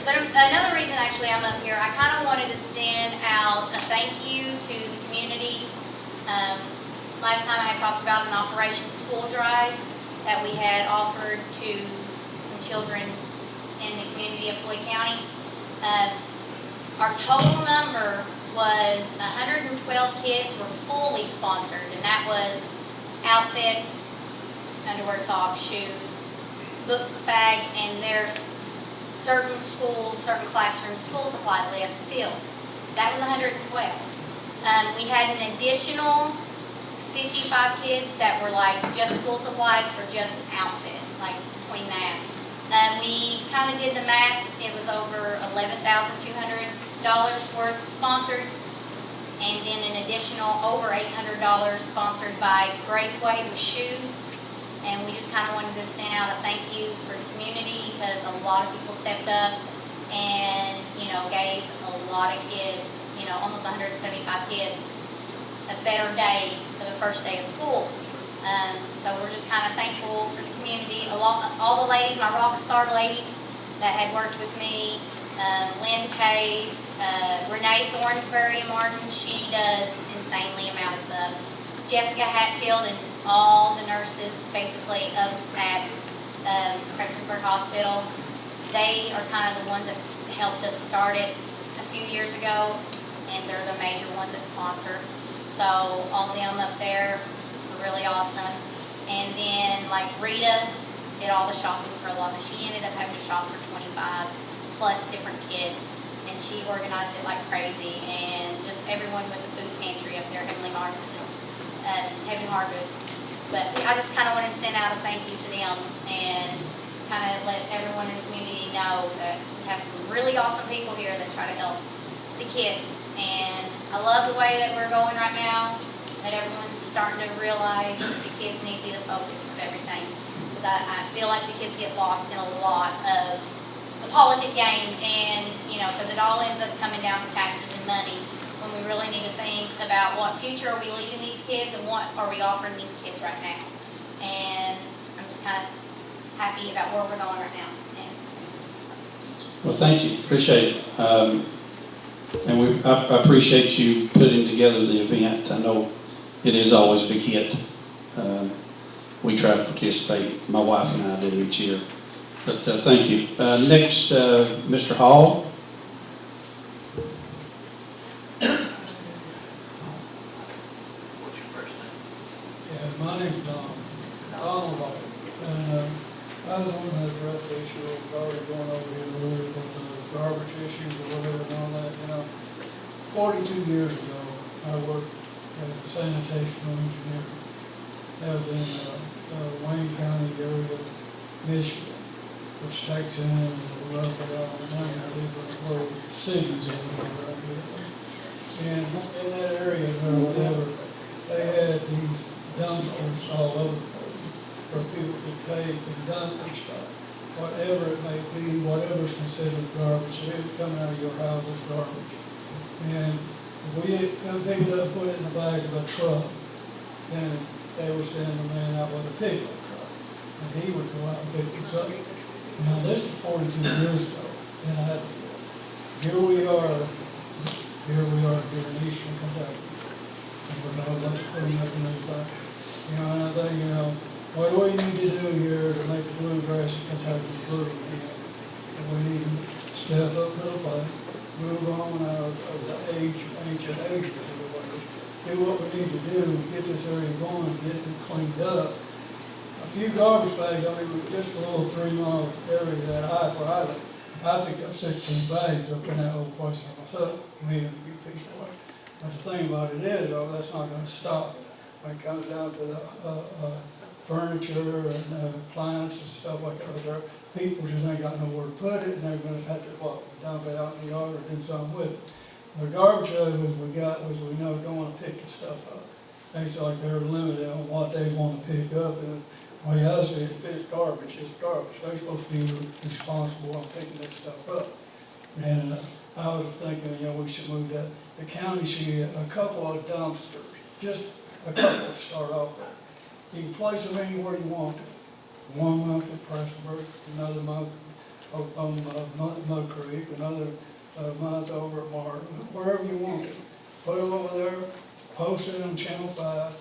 But another reason actually I'm up here, I kind of wanted to send out a thank you to the community. Last time I had talked about an Operation School Drive that we had offered to some children in the community of Floyd County. Our total number was 112 kids were fully sponsored, and that was outfits, underwear, socks, shoes, book bag, and there's certain schools, certain classrooms, school supply list filled. That was 112. We had an additional 55 kids that were like just school supplies for just outfit, like between that. We kind of did the math. It was over $11,200 worth sponsored, and then an additional over $800 sponsored by Graceway with shoes. And we just kind of wanted to send out a thank you for the community because a lot of people stepped up and, gave a lot of kids, almost 175 kids, a better day for the first day of school. So we're just kind of thankful for the community. All the ladies, my rock star ladies that had worked with me, Lynn Case, Renee Thornsbury Martin, she does insanely amount of stuff. Jessica Hatfield and all the nurses basically at Prestonsburg Hospital. They are kind of the ones that helped us start it a few years ago, and they're the major ones that sponsor. So all of them up there were really awesome. And then like Rita did all the shopping for a lot of it. She ended up having to shop for 25 plus different kids, and she organized it like crazy. And just everyone with the food pantry up there, Emily Martin, heavy harvest. But I just kind of wanted to send out a thank you to them and kind of let everyone in the community know that we have some really awesome people here that try to help the kids. And I love the way that we're going right now, that everyone's starting to realize that the kids need to be the focus of everything. Because I feel like the kids get lost in a lot of the politic game, and, you know, because it all ends up coming down to taxes and money, when we really need to think about what future are we leaving these kids and what are we offering these kids right now. And I'm just kind of happy about where we're going right now. And Well, thank you, appreciate it. And I appreciate you putting together the event. I know it is always a big hit. We try to participate, my wife and I do each year. But thank you. Next, Mr. Hall. What's your first name? Yeah, my name's Donald Hall. And I was on that address issue, I was already going over here earlier with the garbage issues or whatever and all that, you know. 42 years ago, I worked as a sanitation engineer. That was in Wayne County area, Michigan, which takes in roughly all 9 different little cities over there right here. And in that area or whatever, they had these dumpsters all over the place where people could take and dump their stuff, whatever it may be, whatever's considered garbage. So it was coming out of your house as garbage. And if we couldn't pick it up and put it in the back of a truck, then they would send a man out with a pickup truck. And he would go out and pick this up. Now this is 42 years ago. And here we are here in eastern Kentucky. And we're talking about cleaning up and everything. You know, and I think, you know, what do we need to do here to make the bluegrass in Kentucky blue again? And we need to step up to the plate, move on out of the ancient age of the way. Do what we need to do, get this area going, get it cleaned up. A few garbage bags, I mean, just a little 3-mile area that where I live. I picked up 16 bags up in that little place by myself, me and a few people. But the thing about it is, though, that's not going to stop. When it comes down to the furniture and appliances and stuff like that, people just ain't got nowhere to put it, and they're going to have to dump it out in the yard or do something with it. The garbage others we got was we know don't want to pick the stuff up. They feel like they're limited on what they want to pick up, and the way I see it, if it's garbage, it's garbage. They're supposed to be responsible on picking that stuff up. And I was thinking, you know, we should move that. The county should get a couple of dumpsters, just a couple to start off with. You can place them anywhere you want to. One month at Prestonsburg, another month on Mud Creek, another month over at Martin, wherever you want to. Put them over there, post it on Channel 5,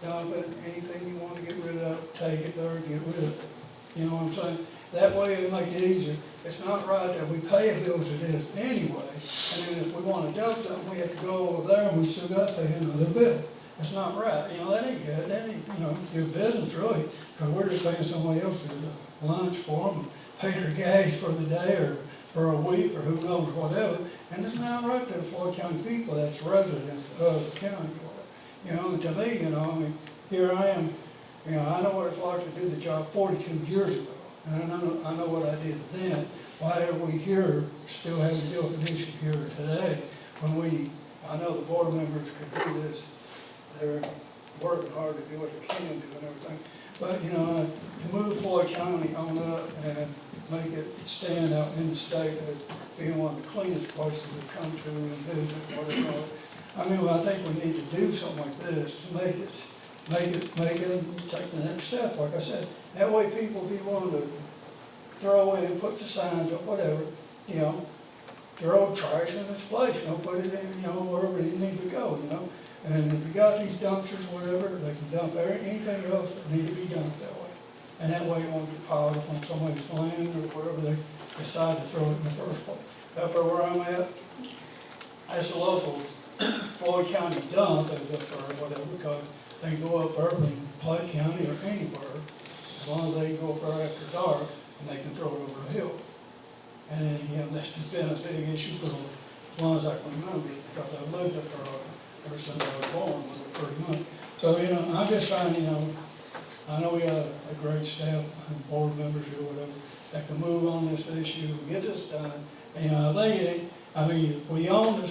dump it, anything you want to get rid of, take it there, get rid of it. You know what I'm saying? That way it'll make it easier. It's not right that we pay a bill as it is anyway, and then if we want to dump something, we have to go over there and we still got to pay another bill. That's not right. You know, that ain't good. That ain't, you know, good business really, because we're just paying somebody else to do lunch for them, pay their gas for the day or for a week or who knows whatever. And it's not right to the Floyd County people that's residents of the county. You know, and to me, you know, I mean, here I am, you know, I know what it's like to do the job 42 years ago. And I know what I did then. Why are we here still having to deal with an issue here today when I know the board members could do this. They're working hard to do what they can do and everything. But, you know, to move Floyd County on up and make it stand out in the state as being one of the cleanest places to come to and visit, whatever. I mean, I think we need to do something like this, make it, take the next step, like I said. That way people be willing to throw in, put the signs up, whatever, you know, throw trash in this place, you know, put it in, you know, wherever you need to go, you know. And if you got these dumpsters, whatever, they can dump anything else that need to be dumped that way. And that way it won't get piled up on somebody's land or wherever they decide to throw it in the first place. Up there where I'm at, that's a local Floyd County dump, as up there or whatever, because they go up there in Platte County or anywhere, as long as they go up there after dark, and they can throw it over a hill. And then, you know, that's been a big issue for as long as I can remember, because I've lived up there ever since I was born, was the 3 months. So, I'm just trying, I know we got a great staff and board members or whatever that can move on this issue, get this done. And, we own the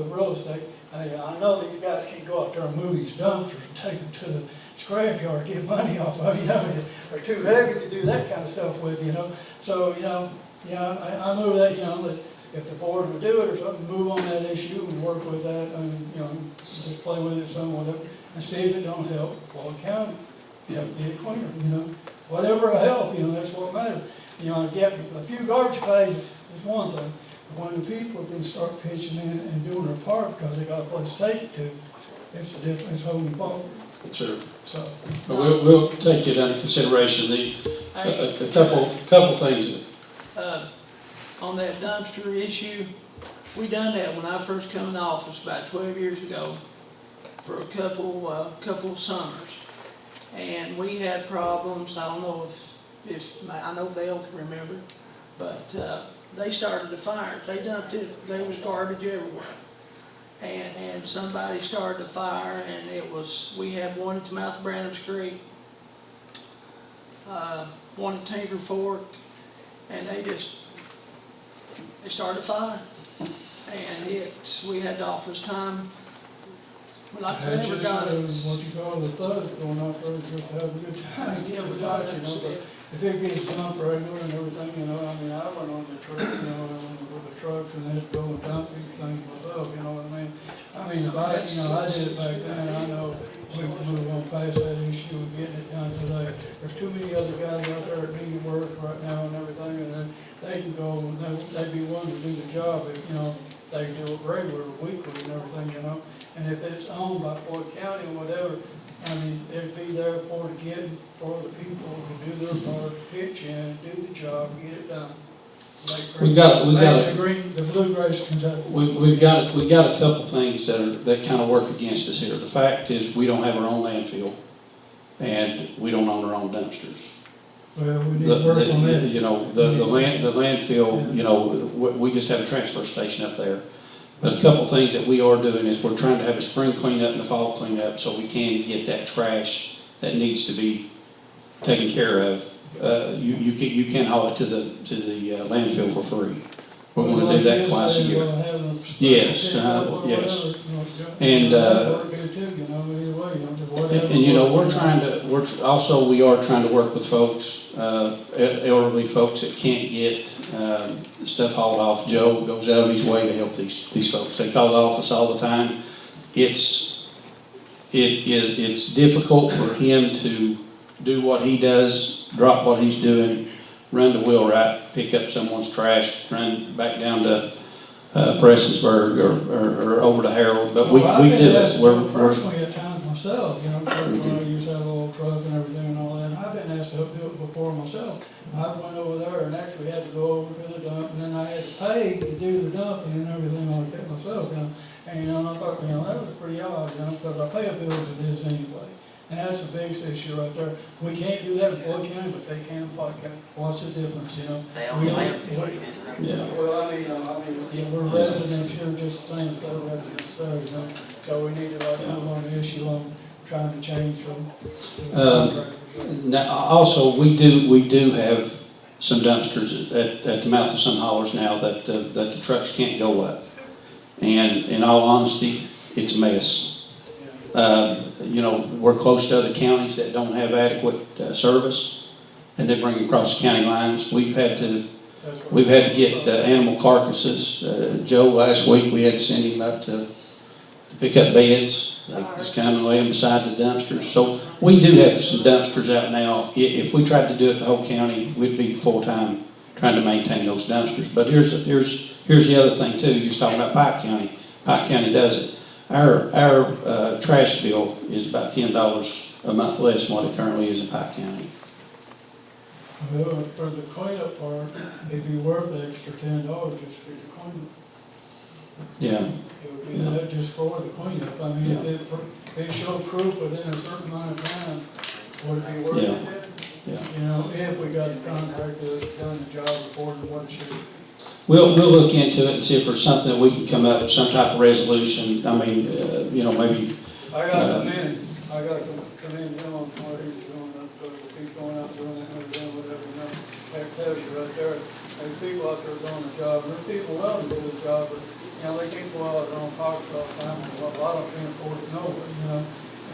real estate. I know these guys can't go out there and move these dumpsters and take them to the scrapyard, get money off of, they're too heavy to do that kind of stuff with, So, I move that, that if the board would do it or something, move on that issue and work with that, just play with it some, whatever, and see if it don't help Floyd County, help get it cleaner, whatever will help, that's what matters. Get a few garbage bags is one thing, but when the people can start pitching in and doing their part because they got a place to take it to, it's a different, it's holding forward. Sure. So. But we'll take it under consideration. A couple things. On that dumpster issue, we done that when I first come in office about 12 years ago for a couple of summers. And we had problems, I don't know if I know Dale can remember, but they started the fires. They dumped it, there was garbage everywhere. And somebody started the fire, and we had one at the mouth of Branham's Creek, one at Tinker Fork, and they started a fire. And we had to offer us time. Well, I never got it. What you call the thugs going out there just to have a good time. Yeah, we got it. But if it gets dumped regular and everything, I went on the truck, with the trucks and had to go and dump these things myself, you know what I mean? I did it back then, I know we can move on past that issue and getting it done today. There's too many other guys out there that need to work right now and everything, and then they can go, and they'd be willing to do the job if, they can do it regular, weekly and everything, And if it's owned by Floyd County or whatever, it'd be there for the people to do their part, pitch in, do the job, get it done. We've got the bluegrass Kentucky. We've got a couple things that kind of work against us here. The fact is we don't have our own landfill, and we don't own our own dumpsters. Well, we need to work on that. The landfill, we just have a transfer station up there. But a couple things that we are doing is we're trying to have a spring cleanup and a fall cleanup so we can get that trash that needs to be taken care of. You can haul it to the landfill for free. We're going to do that twice a year. Yes, yes. And we are trying to work with folks, elderly folks that can't get stuff hauled off. Joe goes out of his way to help these folks. They call the office all the time. It's difficult for him to do what he does, drop what he's doing, run to Wheelwright, pick up someone's trash, run back down to Prestonsburg or over to Harold. But we do it. We're personally at times myself, when I used to have a little truck and everything and all that. And I've been asked to do it before myself. I went over there and actually had to go over to the dump, and then I had to pay to do the dumping and everything like that myself. And I thought, that was pretty odd, because I pay a bill as it is anyway. And that's the biggest issue right there. We can't do that in Floyd County, but they can in Floyd County. What's the difference, They own the landfill, you just. Yeah. Well, we're residents here just the same as other residents there, So we need to move on the issue on trying to change from. Now, also, we do have some dumpsters at the mouth of some haulers now that the trucks can't go up. And in all honesty, it's a mess. We're close to other counties that don't have adequate service, and they bring them across the county lines. We've had to get animal carcasses. Joe, last week, we had to send him up to pick up beds. They just kind of lay them beside the dumpsters. So we do have some dumpsters out now. If we tried to do it the whole county, we'd be full-time trying to maintain those dumpsters. But here's the other thing too. You was talking about Pike County. Pike County does it. Our trash bill is about $10 a month less than what it currently is in Pike County. Well, for the cleanup part, it'd be worth the extra $10 just for the cleanup. Yeah. It would be that just for the cleanup. If they show proof within a certain amount of time, would it be worth it? Yeah. If we got a contractor that's done the job according to what it should be. We'll look into it and see if there's something that we can come up with, some type of resolution. Maybe. I got a minute. I gotta commend him on what he's doing up there, if he's going out doing that, and doing whatever, you know, that tells you right there, there's people out there doing the job, and there's people willing to do the job, but, you know, they can't go out their own pockets all the time, and a lot of them can't afford it nobody, you know,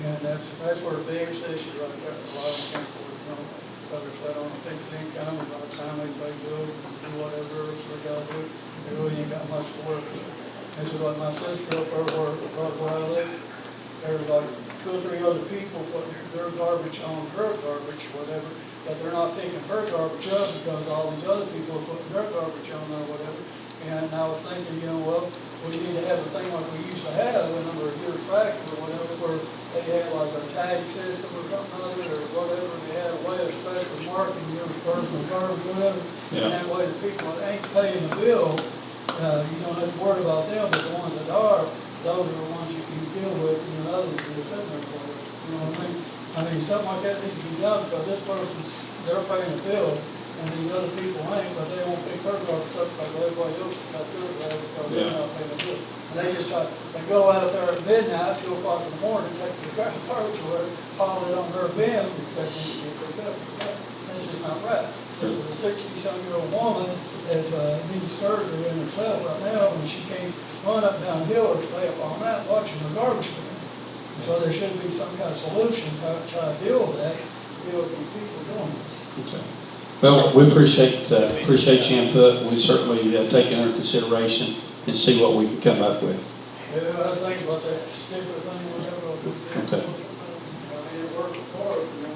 and that's where the biggest issue right there, a lot of them can't afford it nobody. Whether it's that on a fixed income, or by the time they pay bills, and do whatever else they gotta do, they really ain't got much to work with. This is like my sister up there where I live, there's like 2 or 3 other people putting their garbage on her garbage or whatever, but they're not picking her garbage up because all these other people are putting their garbage on there or whatever. And I was thinking, you know, well, we need to have a thing like we used to have a number of years back or whatever, where they had like a tag system or something other or whatever, and they had a way of special marking your personal garbage, whatever. And that way the people that ain't paying the bill, you don't have to worry about them, but the ones that are, those are the ones you can deal with, and the others are sitting there for you. You know what I mean? I mean, something like that needs to be done, because this person's, they're paying a bill, and these other people ain't, but they won't pick their garbage up like everybody else got their garbage, because they're not paying the bill. And they just they go out there at midnight, 2 o'clock in the morning, take the garbage or haul it on their bin, expecting to get picked up. That's just not right. This is a 60-some-year-old woman that needs surgery in herself right now, and she can't run up downhill or stay up all night watching her garbage bin. So there should be some kind of solution to try to deal with that, deal with these people doing this. Okay. Well, we appreciate your input. We certainly take it under consideration and see what we can come up with. Yeah, I was thinking about that stupid thing we never do. Okay. I mean, it worked before, you know,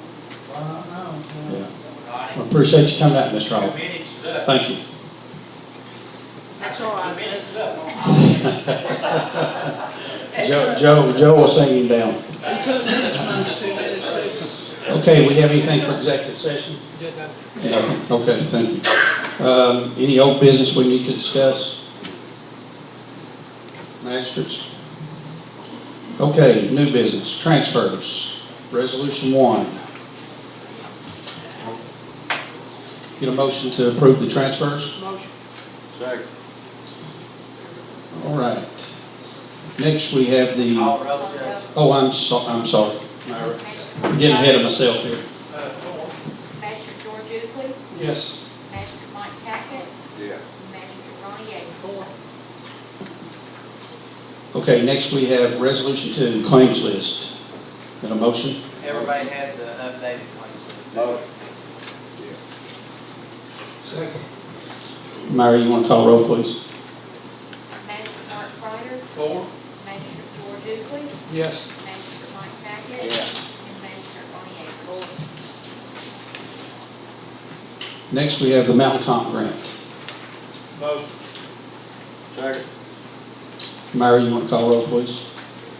why not now? You know? Yeah. I appreciate you coming out, Mr. Hall. Thank you. That's all right. Joe will sing him down. And 2 minutes, minus 2 minutes, too. Okay, we have anything for executive session? Nothing. Okay, thank you. Any old business we need to discuss? Magistrates? Okay, new business, transfers. Resolution 1. Get a motion to approve the transfers? Motion. Second. All right. Next, we have the, All road, Judge. oh, I'm sorry. I'm getting ahead of myself here. Magistrate George Usley, Yes. Magistrate Mike Tackett, Yeah. and Magistrate Ronnie Yeager. Okay, next we have Resolution 2, Claims List. Got a motion? Everybody had the updated claims list. Motion. Second. Mary, you want to call roll, please? Magistrate Mark Ryder, Four. Magistrate George Usley, Yes. Magistrate Mike Tackett, Yeah. and Magistrate Ronnie Yeager. Next, we have the Mountain Comp Grant. Motion. Second. Mary, you want to call roll, please?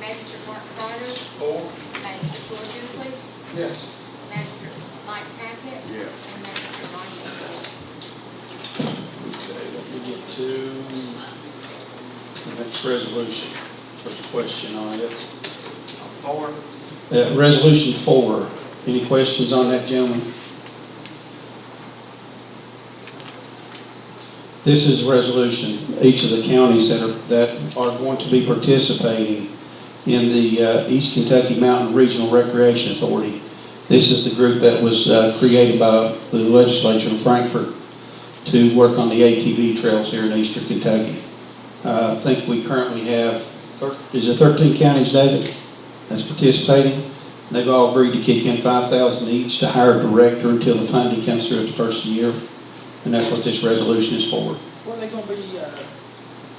Magistrate Mark Ryder, Four. Magistrate George Usley, Yes. Magistrate Mike Tackett, Yeah. and Magistrate Ronnie Yeager. Okay, let me get to the next resolution. There's a question on it. 4. Resolution 4. Any questions on that, gentlemen? This is a resolution, each of the counties that are going to be participating in the East Kentucky Mountain Regional Recreation Authority. This is the group that was created by the legislature in Frankfort to work on the ATV trails here in Eastern Kentucky. I think we currently have, is it 13 counties, David, that's participating? They've all agreed to kick in $5,000 each to hire a director until the funding comes through at the first of the year. And that's what this resolution is for. Where are they gonna be,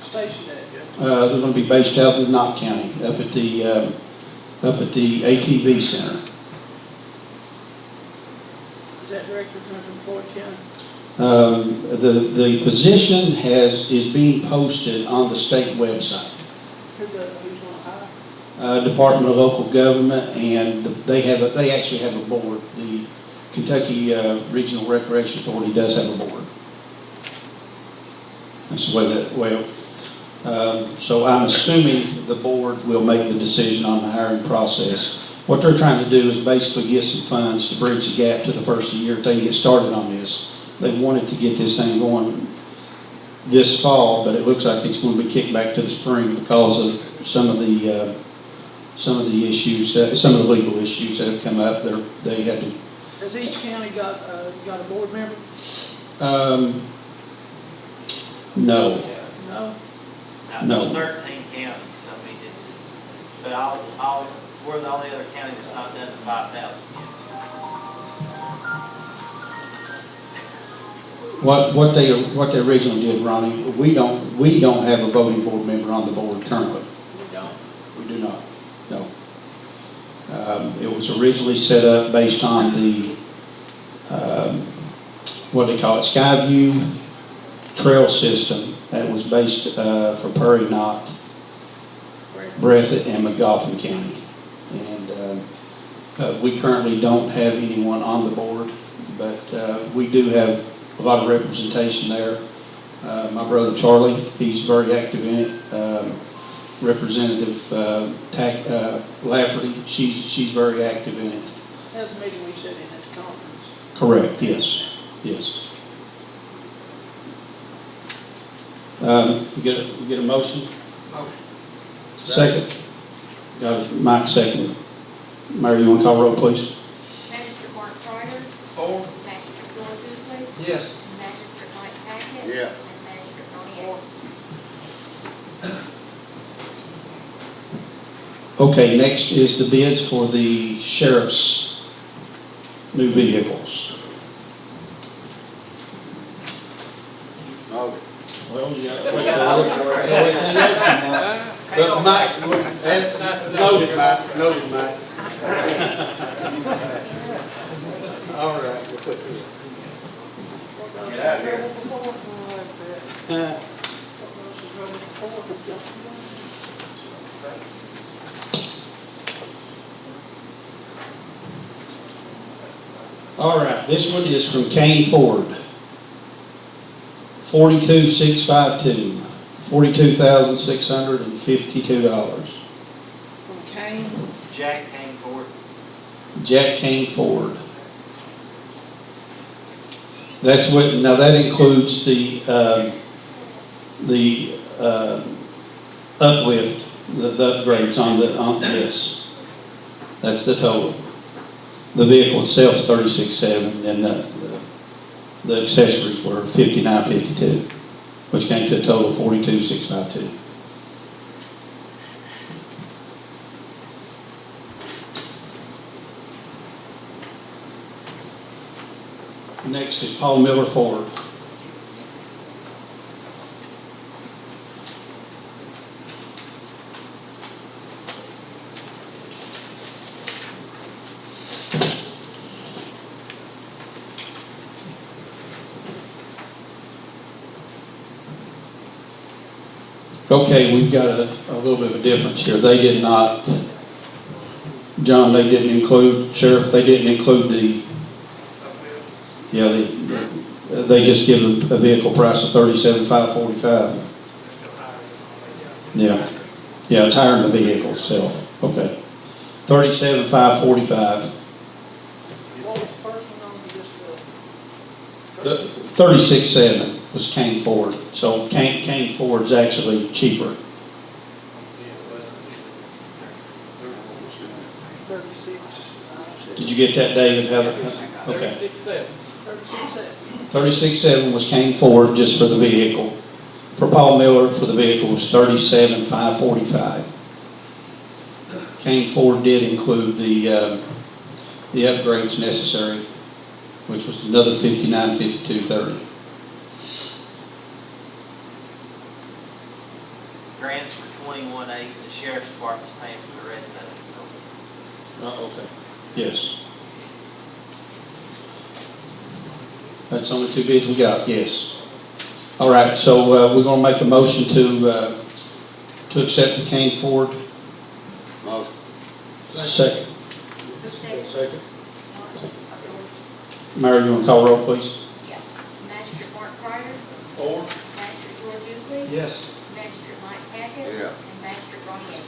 stationed at, Judge? They're going to be based out in Knott County, up at the ATV Center. Is that director coming from Floyd County? The position is being posted on the state website. Who's gonna hire? Department of Local Government, and they actually have a board. The Kentucky Regional Recreation Authority does have a board. That's the way so I'm assuming the board will make the decision on the hiring process. What they're trying to do is basically get some funds to bridge the gap to the first of the year if they can get started on this. They wanted to get this thing going this fall, but it looks like it's going to be kicked back to the spring because of some of the some of the issues, some of the legal issues that have come up. They had to. Has each county got a board member? No. No? Now, No. there's 13 counties, I mean, but we're the only other county that's not done the 5,000 yet. What they originally did, Ronnie, we don't have a voting board member on the board currently. We don't. We do not, no. It was originally set up based on the, what they call it, Skyview Trail System that was based for Prairie Knot, Breathitt, and McGoffin County. And we currently don't have anyone on the board, but we do have a lot of representation there. My brother Charlie, he's very active in it. Representative Lafferty, she's very active in it. That's a meeting we sit in at the conference. Correct, yes, yes. You get a motion? Motion. Second? Got it, Mike second. Mary, you want to call roll, please? Magistrate Mark Ryder. Four. Magistrate George Usley. Yes. Magistrate Mike Hackett. Yeah. And Magistrate Ronnie Evans. Okay, next is the bids for the sheriff's new vehicles. Okay. Well, yeah. But Mike, noted, Mike. All right, we'll put this. Get out of here. All right, this one is from Kane Ford. 42,652, $42,652. From Kane. Jack Kane Ford. Jack Kane Ford. That's what, now that includes the uplift, the upgrades on this. That's the total. The vehicle itself is 36,700, and the accessories were 59,52, which came to a total of 42,652. Next is Paul Miller Ford. Okay, we've got a little bit of a difference here. They did not, John, they didn't include, Sheriff, they didn't include the, yeah, they just give a vehicle price of $37,545. Yeah, yeah, it's higher than the vehicle itself. Okay, $37,545. What was the first one on just The 36,700 was Kane Ford, so Kane Ford's actually cheaper. 36? Did you get that, David? Okay. 36,700. 36,700 was Kane Ford just for the vehicle. For Paul Miller, for the vehicle, was $37,545. Kane Ford did include the upgrades necessary, which was another $59,5230. Grants for 21,800, the sheriff's department's paying for the rest of it, so. Okay. Yes. That's the only two bids we got, yes. All right, so we're going to make a motion to accept the Kane Ford. Motion. Second. Who's second? Second. Mary, you want to call roll, please? Yeah. Magistrate Mark Ryder. Four. Magistrate George Usley. Yes. Magistrate Mike Hackett. Yeah. And Magistrate Ronnie Evans.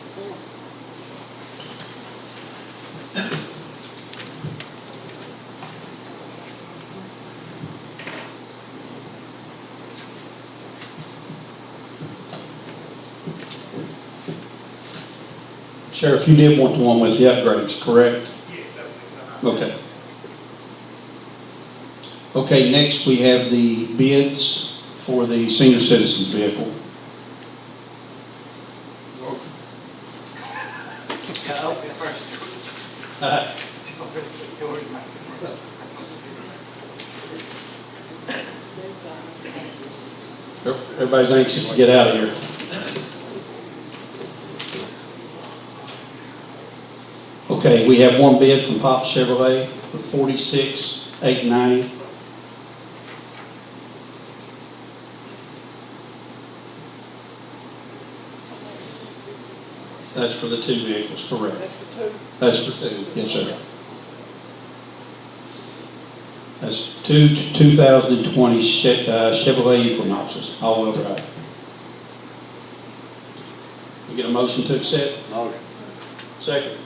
Sheriff, you did want the one with the upgrades, correct? Yes, that would be Okay. Okay, next we have the bids for the senior citizens vehicle. Open it first. Everybody's anxious to get out of here. Okay, we have one bid from Pop Chevrolet for $46,890. That's for the two vehicles, correct? That's for two. That's for two, yes, sir. That's two 2020 Chevrolet Equinoxes, all-wheel drive. We get a motion to accept? Motion. Second.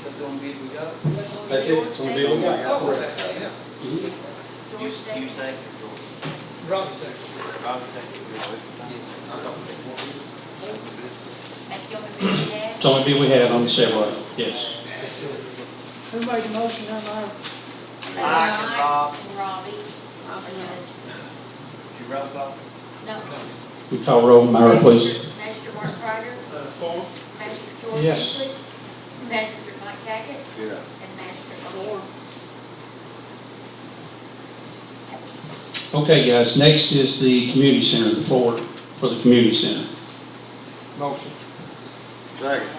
That's the only bid we got? That's it, it's gonna be what we got. Oh, okay. You say, George. Robbie second. Robbie second. That's the only bid we have. It's the only bid we have on the Chevrolet, yes. Who made the motion on that? Mike and Bob. And Robbie, our judge. You roll call? No. We call roll, Myra, please. Master Mark Ryder. For? Master George Yes. Easley. Master Mike Tackett. Yeah. And Master Moore. Okay, guys, next is the community center, the floor for the community center. Motion. Second.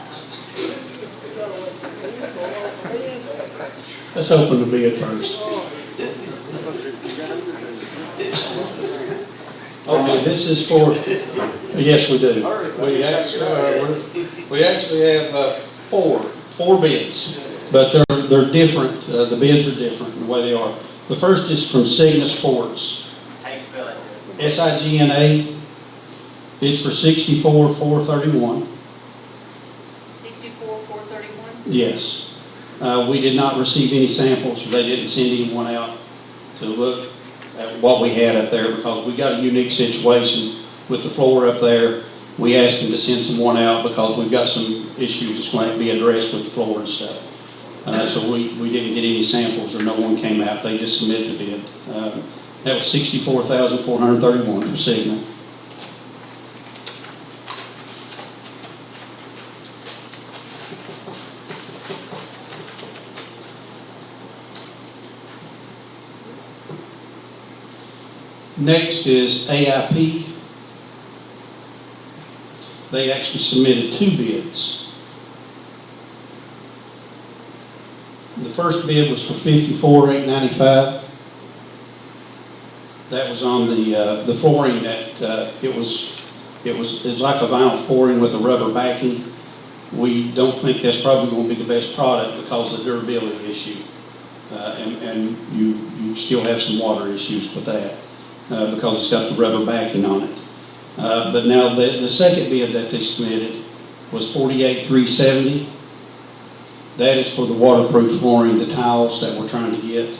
Let's open the bid first. Okay, this is for, yes, we do. We actually have four bids, but they're different. The bids are different in the way they are. The first is from Signa Sports, How you spell it? SIGNA. It's for $64,431. 64,431. Yes. We did not receive any samples. They didn't send anyone out to look at what we had up there because we got a unique situation with the floor up there. We asked them to send someone out because we've got some issues that's going to be addressed with the floor and stuff. So we didn't get any samples or no one came out. They just submitted the bid. That was $64,431 for Sigma. Next is AIP. They actually submitted two bids. The first bid was for $54,895. That was on the flooring that it's like a vinyl flooring with a rubber backing. We don't think that's probably going to be the best product because of the durability issue, and you still have some water issues with that. Because it's got the rubber backing on it. But now the second bid that they submitted was $48,370. That is for the waterproof flooring, the tiles that we're trying to get.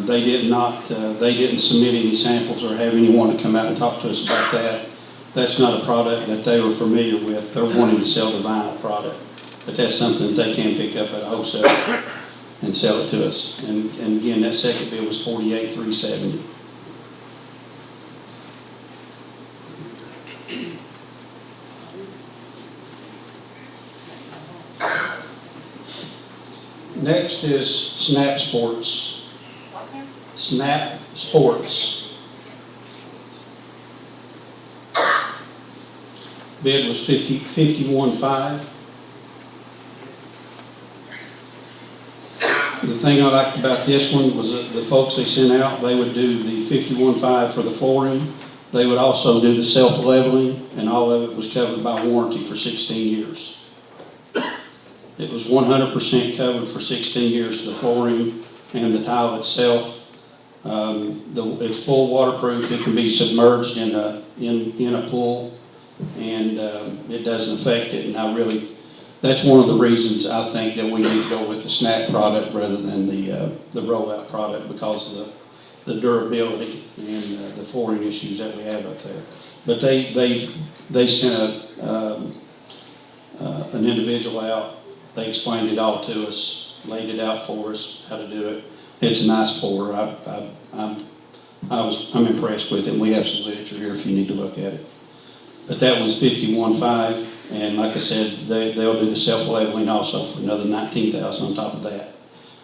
They didn't submit any samples or have anyone to come out and talk to us about that. That's not a product that they were familiar with. They're wanting to sell the vinyl product, but that's something that they can pick up at a wholesale and sell it to us. And again, that second bid was $48,370. Next is Snap Sports. What now? Snap Sports. Bid was $51,500. The thing I liked about this one was that the folks they sent out, they would do the $51,500 for the flooring. They would also do the self-leveling, and all of it was covered by warranty for 16 years. It was 100% covered for 16 years, the flooring and the tile itself. It's full waterproof. It can be submerged in a pool, and it doesn't affect it. And that's one of the reasons I think that we need to go with the Snap product rather than the rollout product, because of the durability and the flooring issues that we have up there. But they sent an individual out. They explained it all to us, laid it out for us, how to do it. It's a nice floor. I'm impressed with it. We have some literature here if you need to look at it. But that was 51.5, and like I said, they'll do the self-leveling also for another 19,000 on top of that.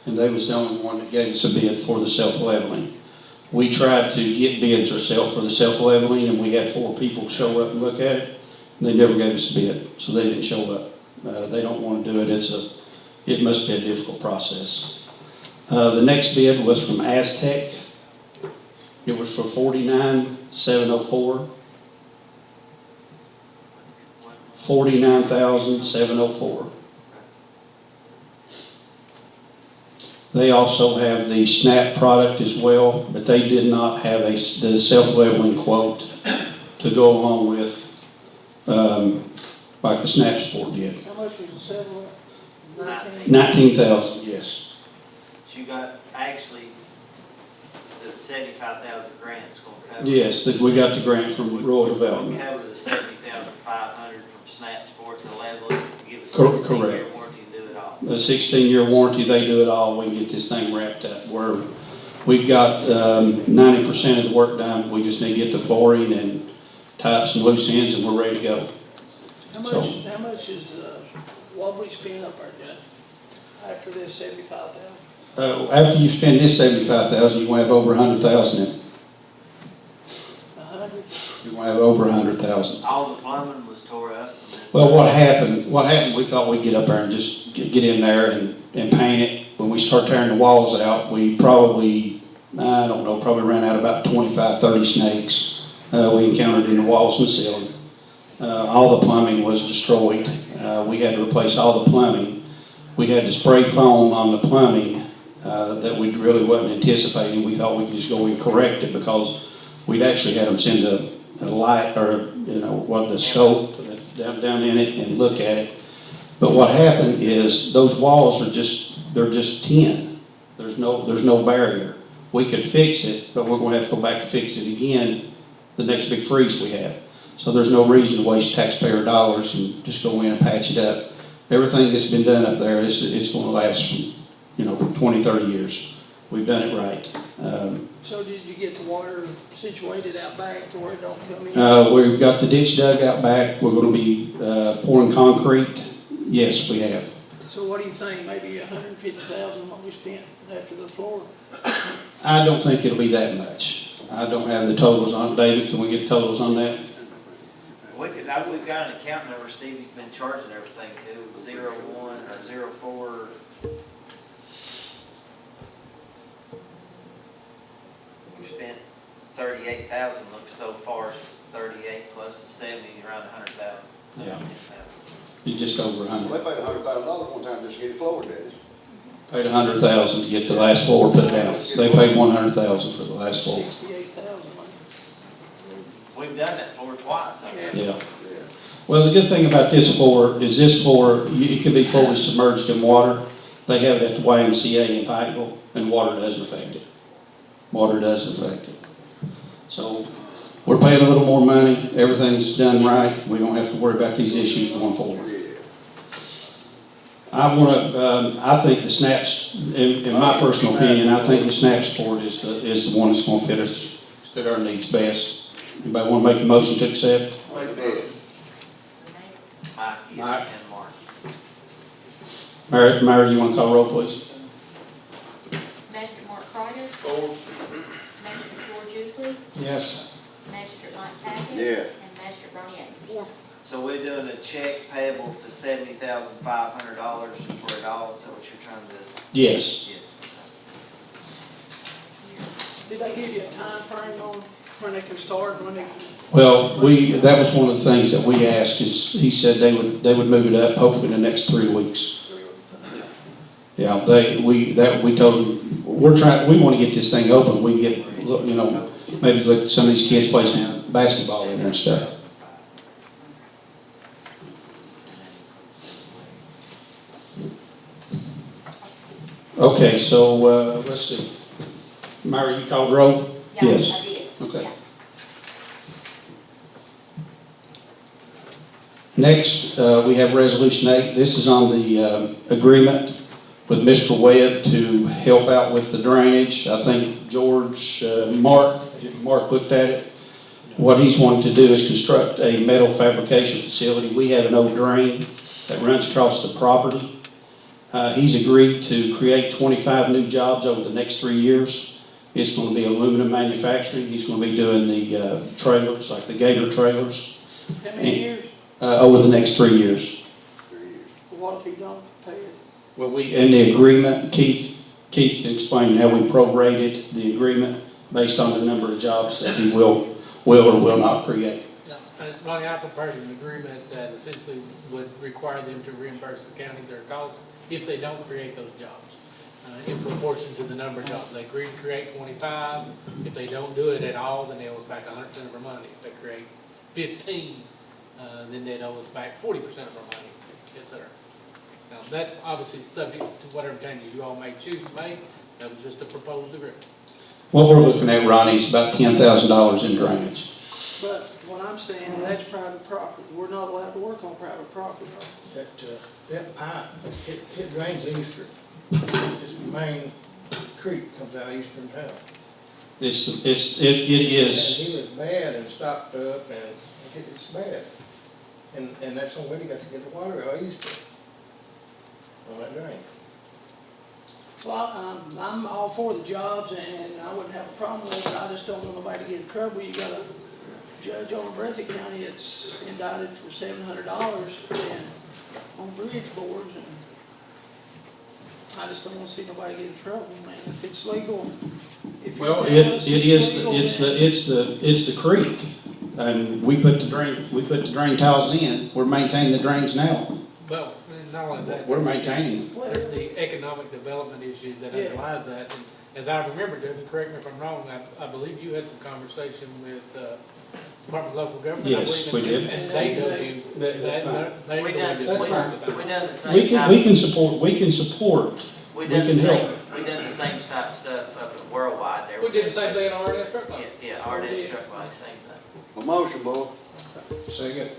And they was the only one that gave us a bid for the self-leveling. We tried to get bids ourselves for the self-leveling, and we had 4 people show up and look at it. They never gave us a bid, so they didn't show up. They don't want to do it. It must be a difficult process. The next bid was from Aztec. It was for $49,704. $49,704. They also have the SNAP product as well, but they did not have the self-leveling quote to go along with, like the SNAP Sport did. How much was the settlement? 19,000, yes. You got, actually, the 75,000 grant's gonna cover. Yes, we got the grant from Rural Development. Cover the 70,500 from SNAP Sport to level it, give us a Correct. 16-year warranty and do it all. A 16-year warranty, they do it all. We can get this thing wrapped up. We've got 90% of the work done. We just need to get the flooring and tie up some loose ends, and we're ready to go. How much is, what we spend up there, Judge, after this 75,000? After you spend this 75,000, you're gonna have over 100,000 in it. 100? You're gonna have over 100,000. All the plumbing was tore up. Well, what happened, we thought we'd get up there and just get in there and paint it. When we start tearing the walls out, we probably, I don't know, probably ran out about 25, 30 snakes we encountered in the walls and the ceiling. All the plumbing was destroyed. We had to replace all the plumbing. We had to spray foam on the plumbing that we really wasn't anticipating. We thought we could just go and correct it because we'd actually had them send a light or, the scope down in it and look at it. But what happened is those walls they're just tin. There's no barrier. We could fix it, but we're going to have to go back and fix it again the next big freeze we have. So there's no reason to waste taxpayer dollars and just go in and patch it up. Everything that's been done up there, it's going to last, 20, 30 years. We've done it right. So did you get the water situated out back to where it don't come in? We've got the ditch dug out back. We're going to be pouring concrete. Yes, we have. So what do you think, maybe 150,000 what we spent after the floor? I don't think it'll be that much. I don't have the totals on it. David, can we get totals on that? We've got an account number, Stevie's been charging everything to, 01 or 04. We spent 38,000, looks so far, it's 38 plus the 70, around 100,000. Yeah. It's just over 100. They paid $100,000 one time just to get it floored, didn't they? Paid 100,000 to get the last floor put down. They paid 100,000 for the last floor. 68,000. We've done that floor twice. Yeah. Well, the good thing about this floor is it can be fully submerged in water. They have it at the YMCA in Pikeville, and water doesn't affect it. Water doesn't affect it. So we're paying a little more money. Everything's done right. We don't have to worry about these issues going forward. I think the snaps, in my personal opinion, I think the snap sport is the one that's going to fit our needs best. Anybody want to make a motion to accept? Mike and Mark. Mary, you want to call roll, please? Magistrate Mark Carter. Magistrate George Usley. Yes. Magistrate Mike Tackett. Yeah. And Magistrate Bernie Atkins. So we're doing a check payable to $70,500 for it all, is that what you're trying to do? Yes. Did they give you a time frame on when they can start, when they can? Well, that was one of the things that we asked is, he said they would move it up hopefully in the next 3 weeks. Yeah, we told them, we want to get this thing open. We get, maybe let some of these kids play some basketball in there and stuff. Okay, so, let's see. Mary, you called roll? Yes. I did. Okay. Yeah. Next, we have Resolution 8. This is on the agreement with Mr. Webb to help out with the drainage. I think George, Mark looked at it. What he's wanting to do is construct a metal fabrication facility. We have an old drain that runs across the property. He's agreed to create 25 new jobs over the next 3 years. It's going to be aluminum manufacturing. He's going to be doing the trailers, like the Gator trailers. How many years? Over the next 3 years. What if he don't pay it? Well, in the agreement, Keith can explain how we prorated the agreement based on the number of jobs that he will or will not create. Ronnie, I prepared an agreement that essentially would require them to reimburse the county their costs if they don't create those jobs, in proportion to the number of jobs. They agree to create 25. If they don't do it at all, then they owe us back 100% of our money. If they create 15, then they'd owe us back 40% of our money, et cetera. Now, that's obviously subject to whatever changes you all may choose to make. That was just a proposed agreement. What we're looking at, Ronnie, is about $10,000 in drainage. But what I'm saying, that's private property. We're not allowed to work on private property. That pipe, it drains Eastern. This main creek comes out of Eastern town. It is. And he was bad and stopped up, and it's bad. And that's the only way you got to get the water out of Eastern on that drain. Well, I'm all for the jobs, and I wouldn't have a problem with it. I just don't want nobody to get in trouble. You got a judge over in Breathitt County that's indicted for $700 and on bridge boards, and I just don't want to see nobody get in trouble, man. If it's legal, if you're Well, telling us legal, it's the creek, and we put the drain tiles in. We're maintaining the drains now. Well, not only that. We're maintaining them. There's the economic development issue that underlies that. And as I remember, David, correct me if I'm wrong, I believe you had some conversation with Department of Local Government. Yes, we did. And they know you. That's right. We done the same. We can support. We done the help. same. We done the same type of stuff up at Worldwide there. We did the same thing in RDS Truck Line. Yeah, RDS Truck Line, same thing. A motion, boy. Second.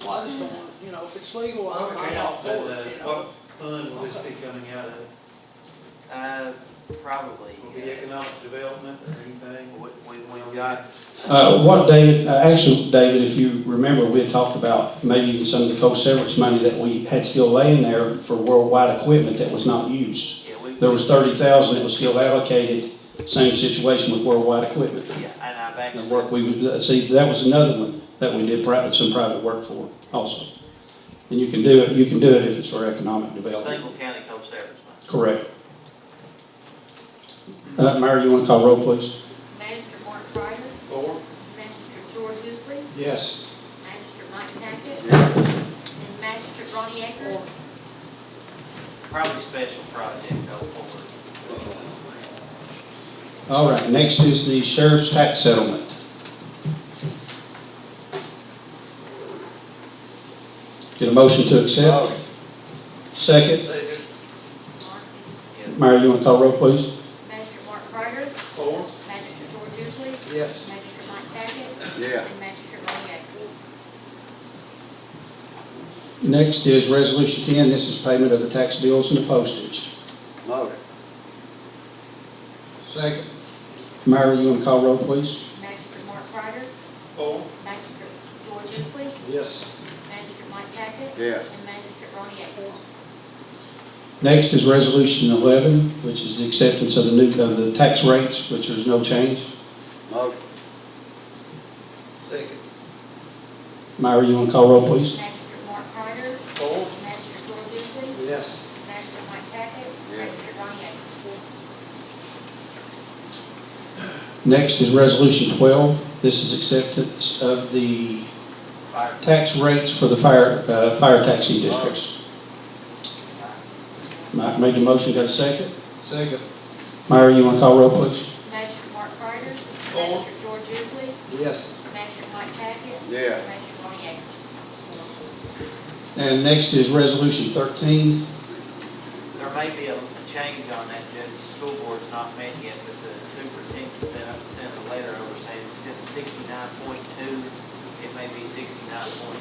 well, I just don't want, if it's legal, I'm all for it, What fund will this be coming out of? Probably. Will be economic development or anything? We've got, What David, actually, David, if you remember, we had talked about maybe even some of the co-severance money that we had still laying there for worldwide equipment that was not used. There was 30,000 that was still allocated. Same situation with worldwide equipment. yeah, and I've actually. The work we would see, that was another one that we did some private work for also. And you can do it. You can do it if it's for economic development. Single county co-severance money. Correct. Mayor, you want to call roll, please? Magistrate Mark Ryder. Four. Magistrate George Usley. Yes. Magistrate Mike Tackett. And Magistrate Ronnie Ecker. Probably special projects over forward. All right, next is the sheriff's tax settlement. Get a motion to accept? Second? Mayor, you want to call roll, please? Magistrate Mark Ryder. Four. Magistrate George Usley. Yes. Magistrate Mike Tackett. Yeah. And Magistrate Ronnie Ecker. Next is Resolution 10. This is payment of the tax bills and the postage. Motion. Second. Mayor, you want to call roll, please? Magistrate Mark Ryder. Four. Magistrate George Usley. Yes. Magistrate Mike Tackett. Yeah. And Magistrate Ronnie Ecker. Next is Resolution 11, which is the acceptance of the tax rates, which there's no change. Motion. Second. Mayor, you want to call roll, please? Magistrate Mark Ryder. Four. Magistrate George Usley. Yes. Magistrate Mike Tackett. Yeah. Magistrate Ronnie Ecker. Next is Resolution 12. This is acceptance of the tax rates for the fire taxing districts. Mike made the motion, got a second? Second. Mayor, you want to call roll, please? Magistrate Mark Ryder. Four. Magistrate George Usley. Yes. Magistrate Mike Tackett. Yeah. And Magistrate Ronnie Ecker. And next is Resolution 13. There may be a change on that, Judge. The school board's not met yet, but the superintendent sent a letter over saying instead of 69.2, it may be 69.1.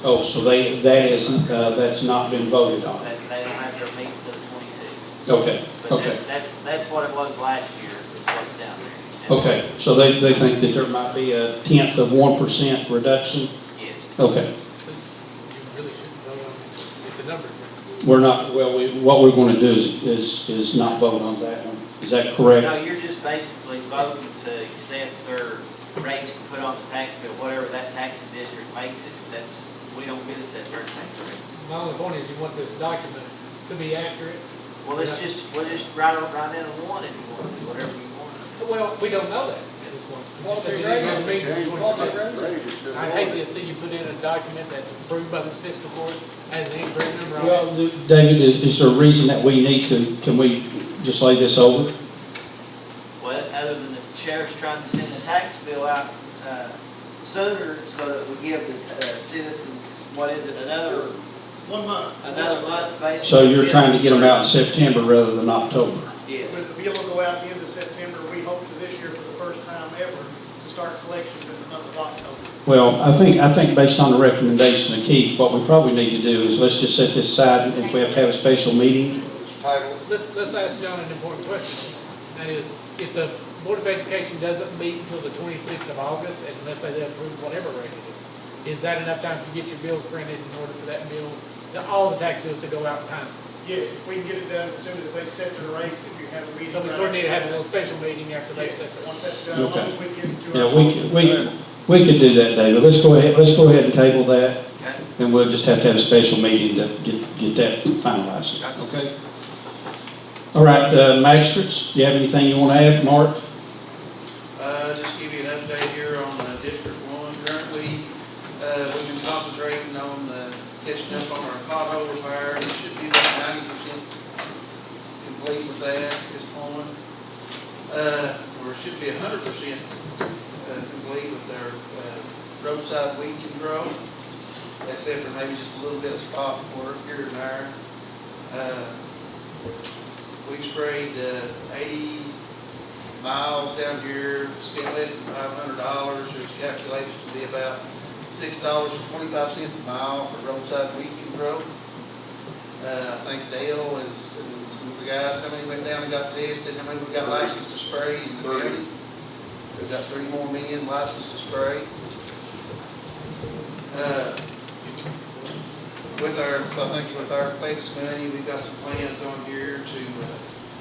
Oh, so that's not been voted on. They don't have their meeting till the 26th. Okay, But okay. that's what it was last year, is what's down there. Okay, so they think that there might be a 1/10 of 1% reduction? Yes. Okay. You really shouldn't vote on if the numbers are. We're not, well, what we're going to do is not vote on that one. Is that correct? No, you're just basically voting to accept their rates to put on the tax bill, whatever that tax district makes it, we don't get to set their tax rate. My only point is you want this document to be accurate. Well, we'll just write in a one if you want, whatever you want. Well, we don't know that at this point. What they I hate to see you put in a document that's approved by this fiscal court as an incorrect number on it. Well, David, is there a reason that we need to, can we just lay this over? Well, other than the sheriff's trying to send the tax bill out sooner so that we give the citizens, another 1 month. basically. So you're trying to get them out in September rather than October? Yes. With the bill will go out at the end of September, we hope to this year for the first time ever to start collections in the month of October. Well, I think based on the recommendation of Keith, what we probably need to do is let's just set this aside, and if we have to have a special meeting. Let's ask John an important question. That is, if the Board of Education doesn't meet until the 26th of August, and unless they approve whatever rate it is that enough time to get your bills printed in order for that bill, all the tax bills to go out in time? Yes, if we can get it done as soon as they set their rates, if you have a meeting. So we sort of need to have a little special meeting after they Yes, set their. once that's done, as long Okay. as we get it to Yeah, our. we could do that, David. Let's go ahead and table that, Okay. and we'll just have to have a special meeting to get that finalized, okay? All right, magistrates, do you have anything you want to add, Mark? Just give you an update here on District 1. Currently, we've been concentrating on catching up on our pothole repair. We should be about 90% complete with that at this point. Or it should be 100% complete with our roadside weed control, except for maybe just a little bit of spot work here and there. We've sprayed 80 miles down here, spent less than $500. There's calculated to be about $6.25 a mile for roadside weed control. I think Dale and some of the guys, how many went down and got tested, how many we got licensed to spray in the county? We've got 3 more men licensed to spray. With our flex money, we've got some plans on here to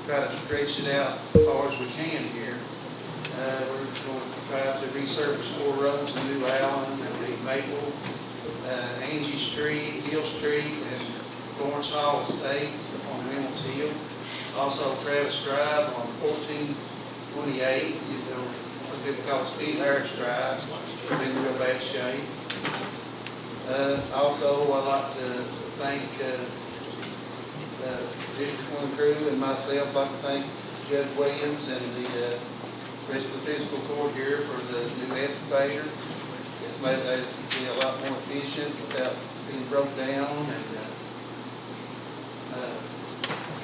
try to stretch it out as far as we can here. We're going to try to resurface 4 roads in New Allen, and Maple, Angie Street, Hill Street, and Lawrence Hall Estates on Reynolds Hill. Also Travis Drive on 1428, what people call Speed Harris Drive, we're in real bad shape. Also, I'd like to thank District 1 crew and myself. I'd like to thank Judge Williams and the rest of the fiscal court here for the new excavator. It's made it be a lot more efficient without being broke down, and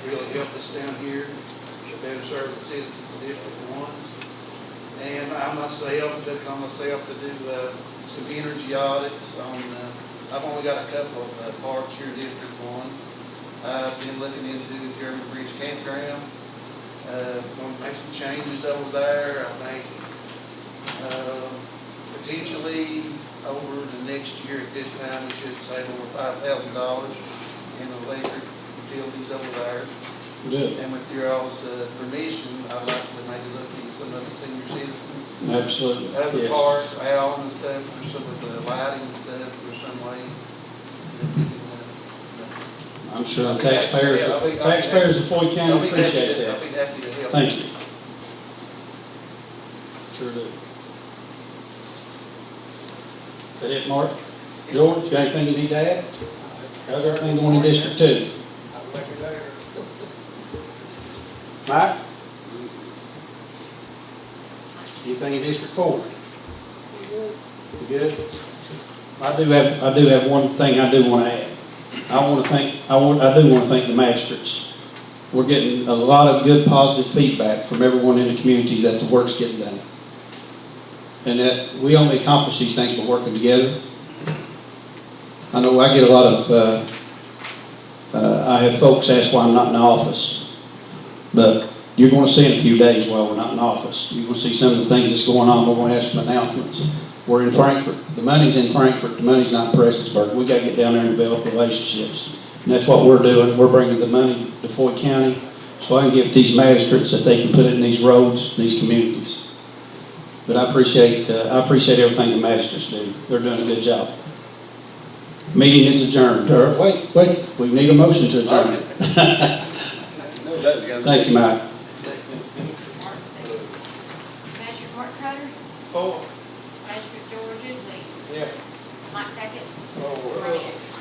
really helped us down here to better serve the citizens of District 1. And I myself took it on myself to do some energy audits on, I've only got a couple of parks here in District 1. I've been looking into German Bridge Campground. Going to make some changes over there. I think potentially over the next year at this time we should save over $5,000 in electric utilities over there. Good. And with your all's permission, I'd like to maybe look into some of the senior citizens. Absolutely, Other yes. parks, Al and stuff, for some of the lighting and stuff, for some ways. that we can, I'm sure taxpayers of Floyd County appreciate that. I'll be happy to help. Thank you. Sure do. Is that it, Mark? George, got anything you need to add? How's everything going in District 2? Mike? Anything in District 4? You good? I do have one thing I do want to add. I do want to thank the magistrates. We're getting a lot of good positive feedback from everyone in the community that the work's getting done. And that we only accomplish these things by working together. I know I get a lot of, I have folks ask why I'm not in the office. But you're gonna see in a few days while we're not in office. You're gonna see some of the things that's going on. We're gonna have some announcements. We're in Frankfurt. The money's in Frankfurt. The money's not in Prestonsburg. We gotta get down there and develop relationships. And that's what we're doing. We're bringing the money to Floyd County so I can give these magistrates that they can put it in these roads, these communities. But I appreciate everything the magistrates do. They're doing a good job. Meeting is adjourned. Wait, we need a motion to adjourn. Thank you, Mike. Magistrate Mark Trotter, Oh, Magistrate George Isley, yes. Mike Tackett, Oh, Ronnie Anderson.